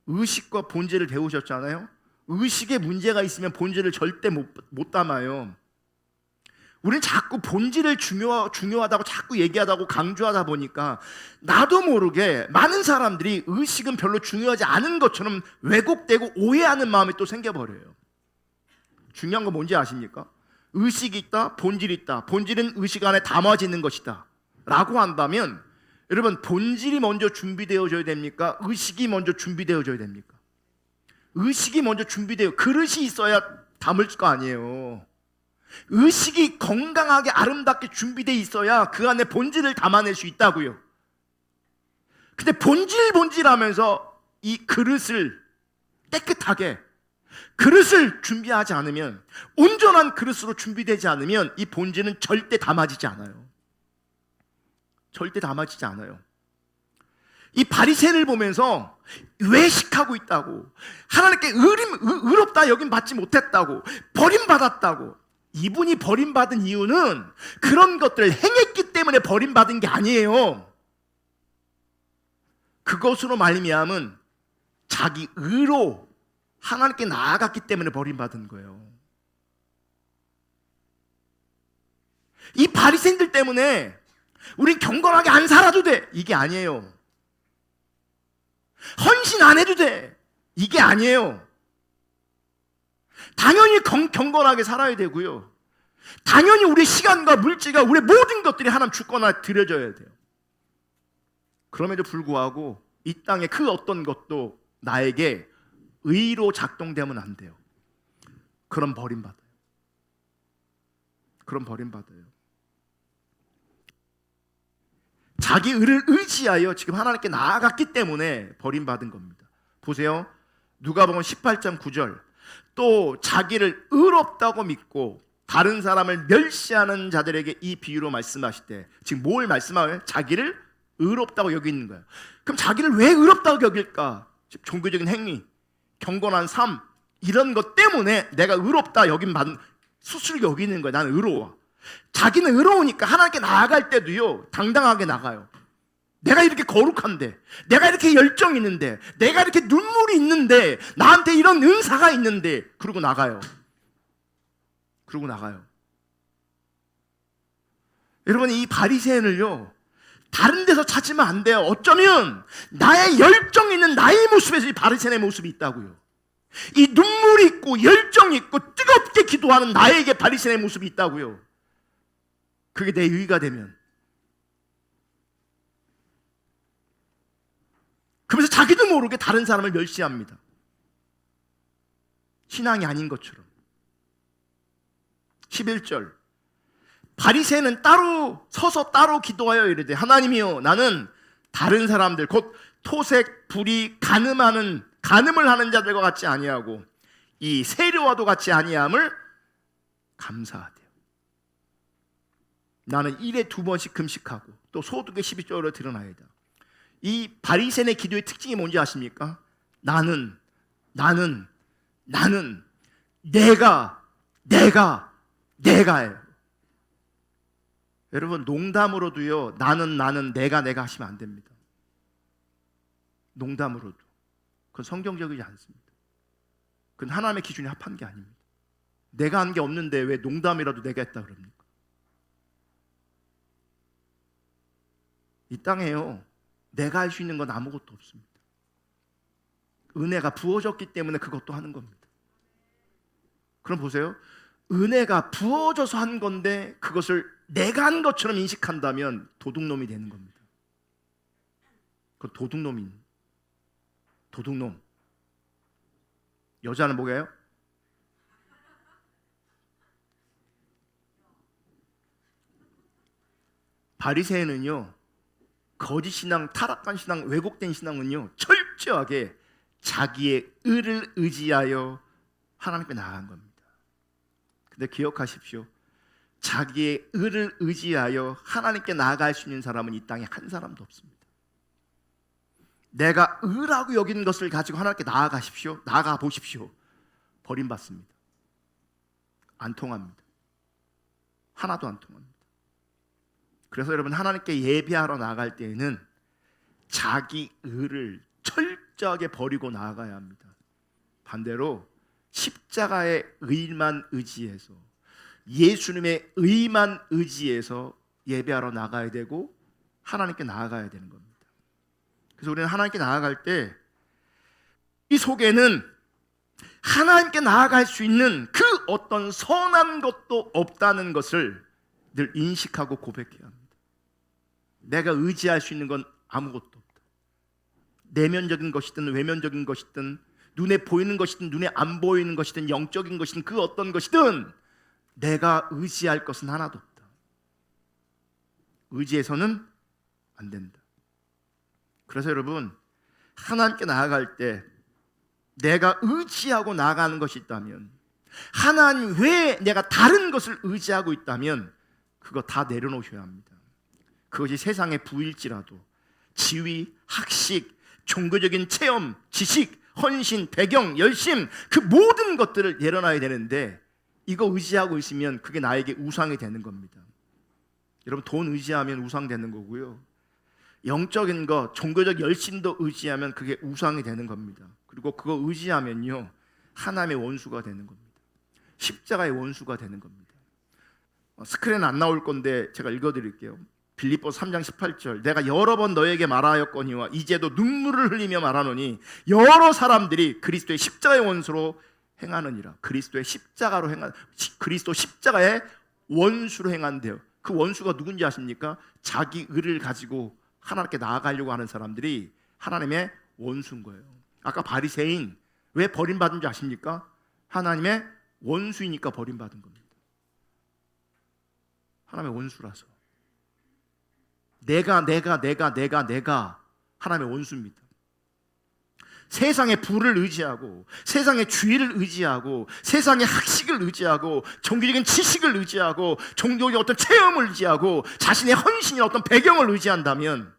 의식과 본질을 배우셨잖아요. 의식에 문제가 있으면 본질을 절대 못 담아요. 우리는 자꾸 본질을 중요하다고 자꾸 얘기하다고 강조하다 보니까 나도 모르게 많은 사람들이 의식은 별로 중요하지 않은 것처럼 왜곡되고 오해하는 마음이 또 생겨버려요. 중요한 건 뭔지 아십니까? 의식이 있다, 본질이 있다. 본질은 의식 안에 담아지는 것이다 라고 한다면, 여러분, 본질이 먼저 준비되어져야 됩니까? 의식이 먼저 준비되어져야 됩니까? 의식이 먼저 그릇이 있어야 담을 거 아니에요. 의식이 건강하게 아름답게 준비되어 있어야 그 안에 본질을 담아낼 수 있다고요. 근데 본질하면서 이 그릇을 깨끗하게, 그릇을 준비하지 않으면, 온전한 그릇으로 준비되지 않으면 이 본질은 절대 담아지지 않아요. 절대 담아지지 않아요. 이 바리새인을 보면서 외식하고 있다고, 하나님께 의롭다 여김 받지 못했다고, 버림받았다고. 이분이 버림받은 이유는 그런 것들을 행했기 때문에 버림받은 게 아니에요. 그것으로 말미암은 자기 의로 하나님께 나아갔기 때문에 버림받은 거예요. 이 바리새인들 때문에 우린 경건하게 안 살아도 돼, 이게 아니에요. 헌신 안 해도 돼, 이게 아니에요. 당연히 경건하게 살아야 되고요, 당연히 우리 시간과 물질과 우리 모든 것들이 하나님 주권에 드려져야 돼요. 그럼에도 불구하고 이 땅에 그 어떤 것도 나에게 의로 작동되면 안 돼요. 그럼 버림받아요. 자기 의를 의지하여 지금 하나님께 나아갔기 때문에 버림받은 겁니다. 보세요. 누가복음 18장 9절. 또 자기를 의롭다고 믿고 다른 사람을 멸시하는 자들에게 이 비유로 말씀하실 때 지금 뭘 말씀하면 자기를 의롭다고 여기는 거예요. 그럼 자기를 왜 의롭다고 여길까? 종교적인 행위, 경건한 삶 이런 것 때문에 내가 의롭다 수술 여기는 거예요. 나는 의로워. 자기는 의로우니까 하나님께 나아갈 때도요 당당하게 나가요. 내가 이렇게 거룩한데, 내가 이렇게 열정이 있는데, 내가 이렇게 눈물이 있는데, 나한테 이런 은사가 있는데, 그러고 나가요. 여러분, 이 바리새인을요 다른 데서 찾으면 안 돼요. 어쩌면 나의 열정 있는 나의 모습에서 이 바리새인의 모습이 있다고요. 이 눈물이 있고 열정이 있고 뜨겁게 기도하는 나에게 바리새인의 모습이 있다고요. 그게 내 의가 되면. 그러면서 자기도 모르게 다른 사람을 멸시합니다. 신앙이 아닌 것처럼. 11절 바리새인은 따로 서서 따로 기도하여 이르되 하나님이여 나는 다른 사람들 곧 토색, 불의, 간음을 하는 자들과 같이 아니하고 이 세리와도 같이 아니함을 감사하대요. 나는 1에 2번씩 금식하고 또 소득의 12조로 드러나이다. 이 바리새인의 기도의 특징이 뭔지 아십니까? 나는 내가예요. 여러분 농담으로도요 나는 내가 하시면 안 됩니다. 농담으로도 그건 성경적이지 않습니다. 그건 하나님의 기준에 합한 게 아닙니다. 내가 한 게 없는데 왜 농담이라도 내가 했다 그럽니까? 이 땅에요 내가 할 수 있는 건 아무것도 없습니다. 은혜가 부어졌기 때문에 그것도 하는 겁니다. 그럼 보세요. 은혜가 부어져서 한 건데 그것을 내가 한 것처럼 인식한다면 도둑놈이 되는 겁니다. 그 도둑놈. 여자는 뭐예요? 바리새인은요 거짓 신앙, 타락한 신앙, 왜곡된 신앙은요 철저하게 자기의 의를 의지하여 하나님께 나아간 겁니다. 근데 기억하십시오. 자기의 의를 의지하여 하나님께 나아갈 수 있는 사람은 이 땅에 한 사람도 없습니다. 내가 의라고 여기는 것을 가지고 하나님께 나아가 보십시오. 버림받습니다. 안 통합니다. 하나도 안 통합니다. 그래서 여러분 하나님께 예배하러 나아갈 때에는 자기 의를 철저하게 버리고 나아가야 합니다. 반대로 십자가의 의만 의지해서 예수님의 의만 의지해서 예배하러 나가야 되고 하나님께 나아가야 되는 겁니다. 그래서 우리는 하나님께 나아갈 때 이 속에는 하나님께 나아갈 수 있는 그 어떤 선한 것도 없다는 것을 늘 인식하고 고백해야 합니다. 내가 의지할 수 있는 건 아무것도 없다. 내면적인 것이든 외면적인 것이든 눈에 보이는 것이든 눈에 안 보이는 것이든 영적인 것이든 그 어떤 것이든 내가 의지할 것은 하나도 없다. 의지해서는 안 된다. 그래서 여러분 하나님께 나아갈 때 내가 의지하고 나아가는 것이 있다면, 하나님 외에 내가 다른 것을 의지하고 있다면 그거 다 내려놓으셔야 합니다. 그것이 세상의 부일지라도 지위, 학식, 종교적인 체험, 지식, 헌신, 배경, 열심 그 모든 것들을 내려놔야 되는데 이거 의지하고 있으면 그게 나에게 우상이 되는 겁니다. 여러분 돈 의지하면 우상 되는 거고요. 영적인 것, 종교적 열심도 의지하면 그게 우상이 되는 겁니다. 그리고 그거 의지하면요 하나님의 원수가 되는 겁니다. 십자가의 원수가 되는 겁니다. 스크린은 안 나올 건데 제가 읽어드릴게요. 빌립보서 3장 18절 내가 여러 번 너에게 말하였거니와 이제도 눈물을 흘리며 말하노니 여러 사람들이 그리스도의 십자가의 원수로 행하느니라. 그리스도 십자가의 원수로 행한대요. 그 원수가 누군지 아십니까? 자기 의를 가지고 하나님께 나아가려고 하는 사람들이 하나님의 원수인 거예요. 아까 바리새인 왜 버림받은 줄 아십니까? 하나님의 원수이니까 버림받은 겁니다. 하나님의 원수라서. 내가 하나님의 원수입니다. 세상의 부를 의지하고 세상의 주의를 의지하고 세상의 학식을 의지하고 종교적인 지식을 의지하고 종교적인 어떤 체험을 의지하고 자신의 헌신이나 어떤 배경을 의지한다면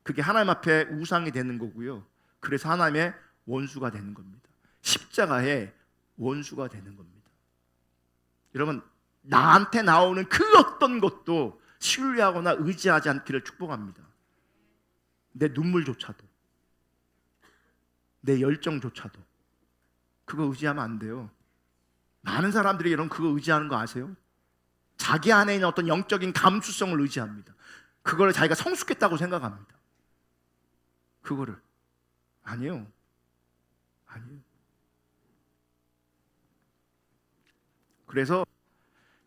그게 하나님 앞에 우상이 되는 거고요. 그래서 하나님의 원수가 되는 겁니다. 십자가의 원수가 되는 겁니다. 여러분, 나한테 나오는 그 어떤 것도 신뢰하거나 의지하지 않기를 축복합니다. 내 눈물조차도, 내 열정조차도 그거 의지하면 안 돼요. 많은 사람들이 여러분 그거 의지하는 거 아세요? 자기 안에 있는 어떤 영적인 감수성을 의지합니다. 그걸 자기가 성숙했다고 생각합니다. 그거를 아니에요. 그래서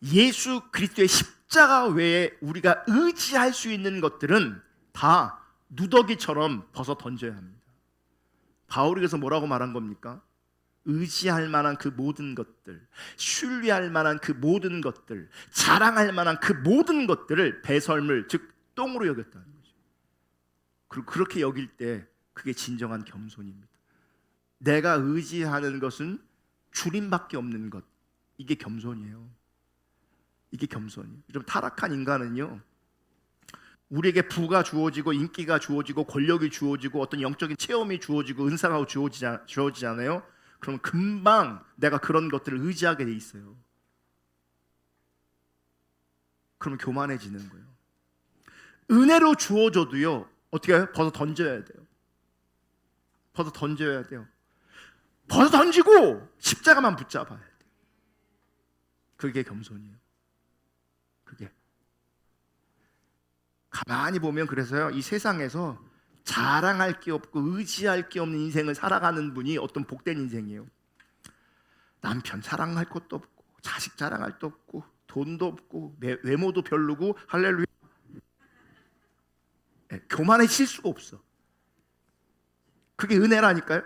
예수 그리스도의 십자가 외에 우리가 의지할 수 있는 것들은 다 누더기처럼 벗어 던져야 합니다. 바울이 그래서 뭐라고 말한 겁니까? 의지할 만한 그 모든 것들, 신뢰할 만한 그 모든 것들, 자랑할 만한 그 모든 것들을 배설물, 즉 똥으로 여겼다는 거죠. 그리고 그렇게 여길 때 그게 진정한 겸손입니다. 내가 의지하는 것은 주님밖에 없는 것, 이게 겸손이에요. 이게 겸손이에요. 여러분, 타락한 인간은요, 우리에게 부가 주어지고 인기가 주어지고 권력이 주어지고 어떤 영적인 체험이 주어지고 은사가 주어지잖아요. 그럼 금방 내가 그런 것들을 의지하게 돼 있어요. 그러면 교만해지는 거예요. 은혜로 주어져도요, 어떻게 해요? 벗어 던져야 돼요. 벗어 던져야 돼요. 벗어 던지고 십자가만 붙잡아야 돼요. 그게 겸손이에요. 그게. 가만히 보면 그래서요, 이 세상에서 자랑할 게 없고 의지할 게 없는 인생을 살아가는 분이 어떤 복된 인생이에요. 남편 자랑할 것도 없고 자식 자랑할 것도 없고 돈도 없고 외모도 별로고 할렐루야. 네, 교만해질 수가 없어. 그게 은혜라니까요.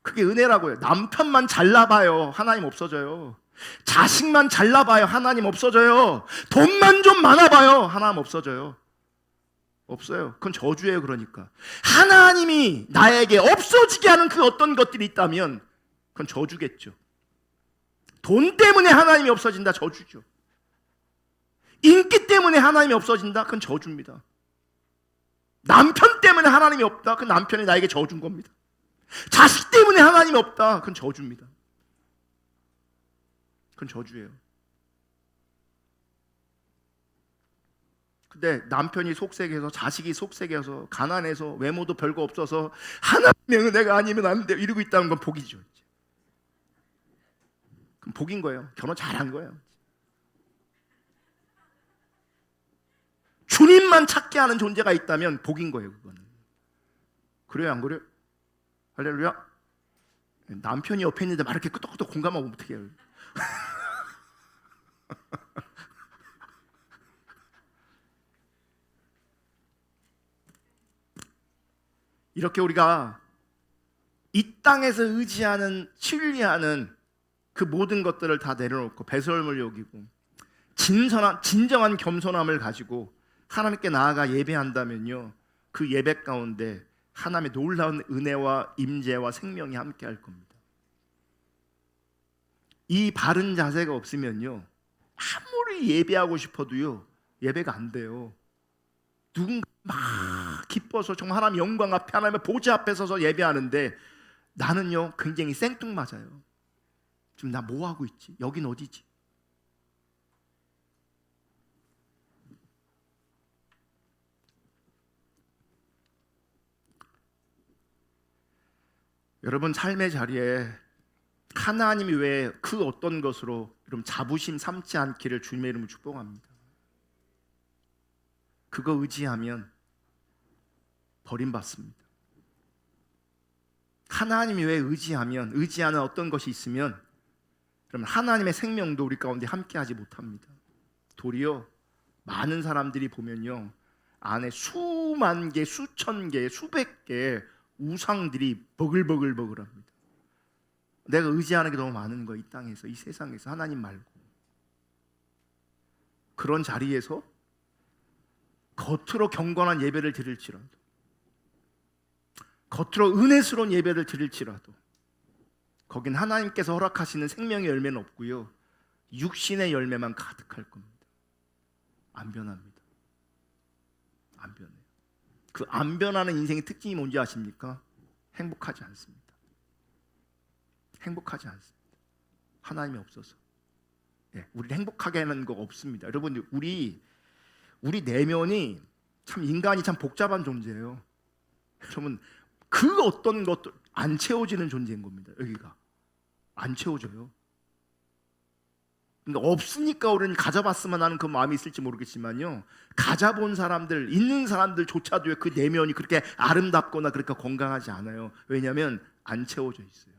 그게 은혜라고요. 남편만 잘나봐요, 하나님 없어져요. 자식만 잘나봐요, 하나님 없어져요. 돈만 좀 많아봐요, 하나님 없어져요. 없어요. 그건 저주예요. 그러니까 하나님이 나에게 없어지게 하는 그 어떤 것들이 있다면 그건 저주겠죠. 돈 때문에 하나님이 없어진다, 저주죠. 인기 때문에 하나님이 없어진다, 그건 저주입니다. 남편 때문에 하나님이 없다, 그 남편이 나에게 저주인 겁니다. 자식 때문에 하나님이 없다, 그건 저주입니다. 그건 저주예요. 근데 남편이 속색해서 자식이 속색해서 가난해서 외모도 별거 없어서 하나님의 은혜가 아니면 안 돼 이러고 있다는 건 복이죠. 그럼 복인 거예요. 결혼 잘한 거예요. 주님만 찾게 하는 존재가 있다면 복인 거예요. 그거는. 그래요, 안 그래요? 할렐루야. 남편이 옆에 있는데 막 이렇게 끄덕끄덕 공감하면 어떻게 해요? 이렇게 우리가 이 땅에서 의지하는, 신뢰하는 그 모든 것들을 다 내려놓고 배설물 여기고 진정한 겸손함을 가지고 하나님께 나아가 예배한다면요, 그 예배 가운데 하나님의 놀라운 은혜와 임재와 생명이 함께 할 겁니다. 이 바른 자세가 없으면요, 아무리 예배하고 싶어도요, 예배가 안 돼요. 누군가 막 기뻐서 정말 하나님 영광 앞에, 하나님의 보좌 앞에 서서 예배하는데 나는요 굉장히 생뚱맞아요. 지금 나 뭐 하고 있지? 여긴 어디지? 여러분 삶의 자리에 하나님이 왜 그 어떤 것으로 여러분 자부심 삼지 않기를 주님의 이름으로 축복합니다. 그거 의지하면 버림받습니다. 하나님이 왜 의지하면, 의지하는 어떤 것이 있으면 그러면 하나님의 생명도 우리 가운데 함께하지 못합니다. 도리어 많은 사람들이 보면요, 안에 수만 개, 수천 개, 수백 개 우상들이 버글버글합니다. 내가 의지하는 게 너무 많은 거예요. 이 땅에서, 이 세상에서, 하나님 말고. 그런 자리에서 겉으로 경건한 예배를 드릴지라도 겉으로 은혜스러운 예배를 드릴지라도 거긴 하나님께서 허락하시는 생명의 열매는 없고요, 육신의 열매만 가득할 겁니다. 안 변합니다. 안 변해요. 그 안 변하는 인생의 특징이 뭔지 아십니까? 행복하지 않습니다. 행복하지 않습니다. 하나님이 없어서. 우리를 행복하게 하는 거 없습니다. 여러분, 우리 내면이 참, 인간이 참 복잡한 존재예요. 여러분, 그 어떤 것도 안 채워지는 존재인 겁니다. 여기가 안 채워져요. 그러니까 없으니까 우리는 가져봤으면 하는 그 마음이 있을지 모르겠지만요, 가져본 사람들, 있는 사람들조차도 그 내면이 그렇게 아름답거나 그렇게 건강하지 않아요. 왜냐하면 안 채워져 있어요.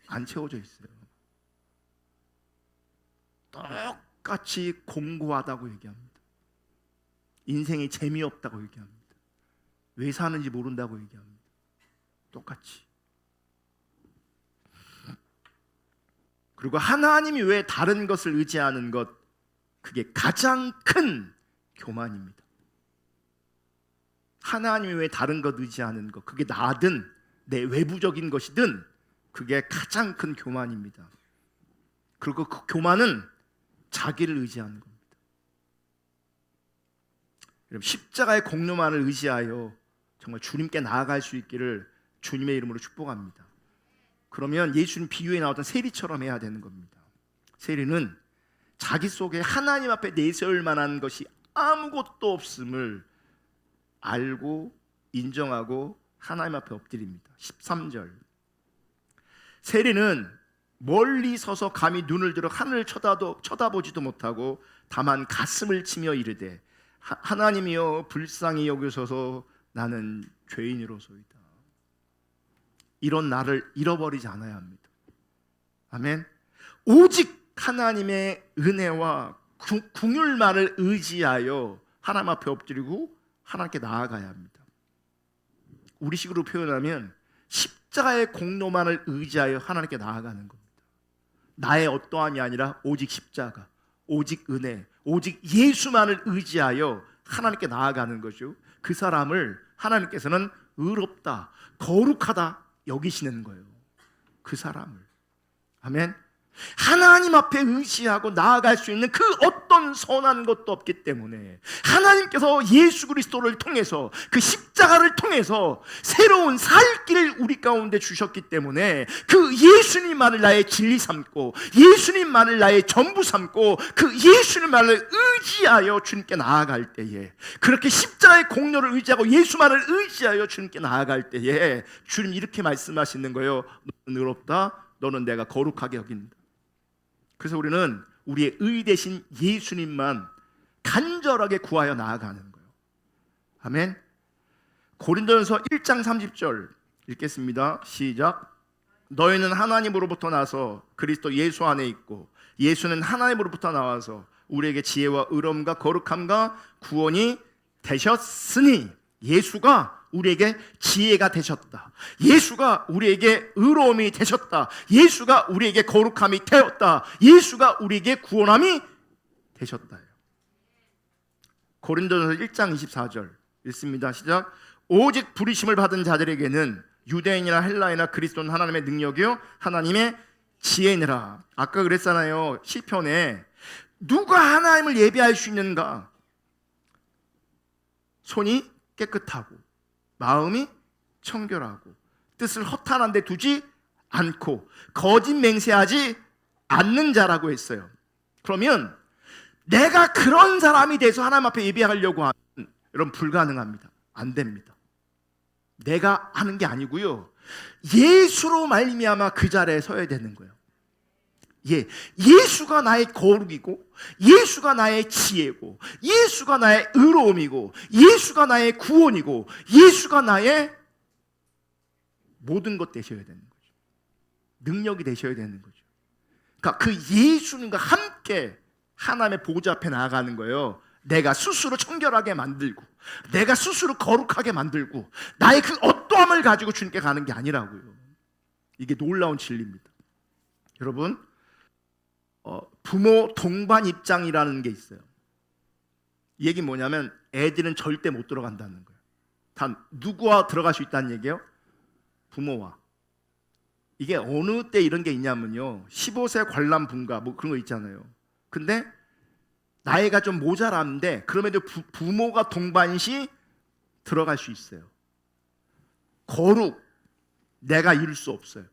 안 채워져 있어요. 똑같이 공고하다고 얘기합니다. 인생이 재미없다고 얘기합니다. 왜 사는지 모른다고 얘기합니다. 똑같이. 그리고 하나님이 왜 다른 것을 의지하는 것, 그게 가장 큰 교만입니다. 하나님이 왜 다른 것 의지하는 것, 그게 나든 내 외부적인 것이든 그게 가장 큰 교만입니다. 그리고 그 교만은 자기를 의지하는 겁니다. 여러분, 십자가의 공로만을 의지하여 정말 주님께 나아갈 수 있기를 주님의 이름으로 축복합니다. 그러면 예수님 비유에 나왔던 세리처럼 해야 되는 겁니다. 세리는 자기 속에 하나님 앞에 내세울 만한 것이 아무것도 없음을 알고 인정하고 하나님 앞에 엎드립니다. 13절. 세리는 멀리 서서 감히 눈을 들어 하늘을 쳐다보지도 못하고 다만 가슴을 치며 이르되 하나님이여 불쌍히 여기소서 나는 죄인으로소이다. 이런 나를 잃어버리지 않아야 합니다. 아멘. 오직 하나님의 은혜와 긍휼만을 의지하여 하나님 앞에 엎드리고 하나님께 나아가야 합니다. 우리식으로 표현하면 십자가의 공로만을 의지하여 하나님께 나아가는 겁니다. 나의 어떠함이 아니라 오직 십자가, 오직 은혜, 오직 예수만을 의지하여 하나님께 나아가는 거죠. 그 사람을 하나님께서는 의롭다, 거룩하다 여기시는 거예요. 그 사람을. 아멘. 하나님 앞에 의지하고 나아갈 수 있는 그 어떤 선한 것도 없기 때문에 하나님께서 예수 그리스도를 통해서, 그 십자가를 통해서 새로운 살 길을 우리 가운데 주셨기 때문에 그 예수님만을 나의 진리 삼고 예수님만을 나의 전부 삼고 그 예수님만을 의지하여 주님께 나아갈 때에, 그렇게 십자가의 공로를 의지하고 예수만을 의지하여 주님께 나아갈 때에 주님 이렇게 말씀하시는 거예요. 너는 의롭다, 너는 내가 거룩하게 여긴다. 그래서 우리는 우리의 의 대신 예수님만 간절하게 구하여 나아가는 거예요. 아멘. 고린도전서 1장 30절 읽겠습니다. 시작. 너희는 하나님으로부터 나서 그리스도 예수 안에 있고 예수는 하나님으로부터 나와서 우리에게 지혜와 의로움과 거룩함과 구원이 되셨으니, 예수가 우리에게 지혜가 되셨다. 예수가 우리에게 의로움이 되셨다. 예수가 우리에게 거룩함이 되었다. 예수가 우리에게 구원함이 되셨다. 고린도전서 1장 24절 읽습니다. 시작. 오직 부르심을 받은 자들에게는 유대인이나 헬라이나 그리스도는 하나님의 능력이요 하나님의 지혜니라. 아까 그랬잖아요. 시편에 누가 하나님을 예배할 수 있는가? 손이 깨끗하고 마음이 청결하고 뜻을 허탄한 데 두지 않고 거짓 맹세하지 않는 자라고 했어요. 그러면 내가 그런 사람이 돼서 하나님 앞에 예배하려고 하면 여러분 불가능합니다. 안 됩니다. 내가 하는 게 아니고요, 예수로 말미암아 그 자리에 서야 되는 거예요. 예수가 나의 거룩이고 예수가 나의 지혜고 예수가 나의 의로움이고 예수가 나의 구원이고 예수가 나의 모든 것 되셔야 되는 거죠. 능력이 되셔야 되는 거죠. 그러니까 그 예수님과 함께 하나님의 보좌 앞에 나아가는 거예요. 내가 스스로 청결하게 만들고 내가 스스로 거룩하게 만들고 나의 그 어떠함을 가지고 주님께 가는 게 아니라고요. 이게 놀라운 진리입니다. 여러분, 부모 동반 입장이라는 게 있어요. 이 얘기는 뭐냐면 애들은 절대 못 들어간다는 거예요. 단 누구와 들어갈 수 있다는 얘기예요? 부모와. 이게 어느 때 이런 게 있냐면요, 15세 관람 분가 뭐 그런 거 있잖아요. 근데 나이가 좀 모자란데 그럼에도 부모가 동반시 들어갈 수 있어요. 거룩 내가 이룰 수 없어요.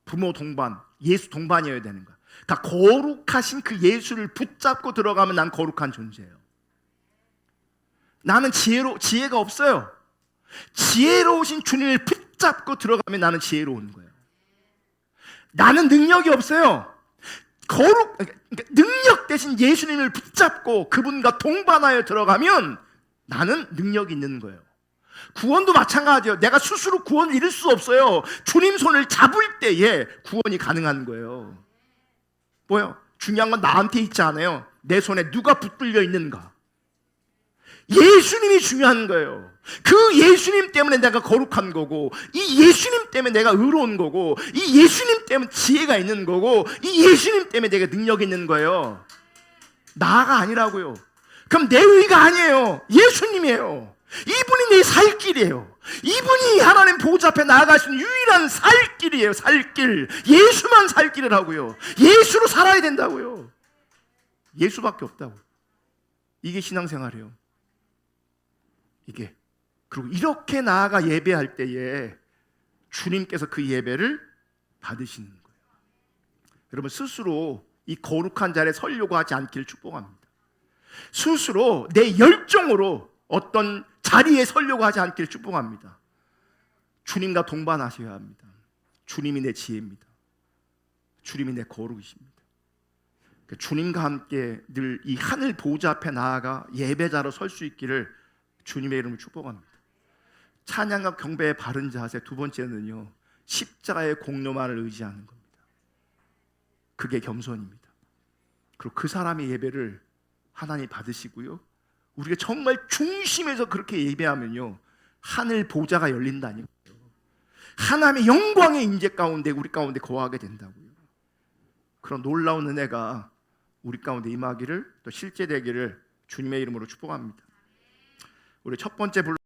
부모 동반, 예수 동반이어야 되는 거야. 그러니까 거룩하신 그 예수를 붙잡고 들어가면 난 거룩한 존재예요. 나는 지혜가 없어요. 지혜로우신 주님을 붙잡고 들어가면 나는 지혜로운 거예요. 나는 능력이 없어요. 그러니까 능력 대신 예수님을 붙잡고 그분과 동반하여 들어가면 나는 능력이 있는 거예요. 구원도 마찬가지예요. 내가 스스로 구원을 이룰 수 없어요. 주님 손을 잡을 때에 구원이 가능한 거예요. 뭐요? 중요한 건 나한테 있지 않아요. 내 손에 누가 붙들려 있는가. 예수님이 중요한 거예요. 그 예수님 때문에 내가 거룩한 거고, 이 예수님 때문에 내가 의로운 거고, 이 예수님 때문에 지혜가 있는 거고, 이 예수님 때문에 내가 능력이 있는 거예요. 나가 아니라고요. 그럼 내 의가 아니에요. 예수님이에요. 이분이 내 살 길이에요. 이분이 하나님 보좌 앞에 나아갈 수 있는 유일한 살 길이에요. 살 길. 예수만 살 길이라고요. 예수로 살아야 된다고요. 예수밖에 없다고. 이게 신앙생활이에요. 이게. 그리고 이렇게 나아가 예배할 때에 주님께서 그 예배를 받으시는 거예요. 여러분, 스스로 이 거룩한 자리에 서려고 하지 않기를 축복합니다. 스스로 내 열정으로 어떤 자리에 서려고 하지 않기를 축복합니다. 주님과 동반하셔야 합니다. 주님이 내 지혜입니다. 주님이 내 거룩이십니다. 주님과 함께 늘 이 하늘 보좌 앞에 나아가 예배자로 설 수 있기를 주님의 이름으로 축복합니다. 찬양과 경배의 바른 자세, 두 번째는요, 십자가의 공로만을 의지하는 겁니다. 그게 겸손입니다. 그리고 그 사람의 예배를 하나님 받으시고요, 우리가 정말 중심에서 그렇게 예배하면요, 하늘 보좌가 열린다니까요. 하나님의 영광의 임재 가운데 우리 가운데 거하게 된다고요. 그런 놀라운 은혜가 우리 가운데 임하기를, 또 실제되기를 주님의 이름으로 축복합니다. 우리 첫 번째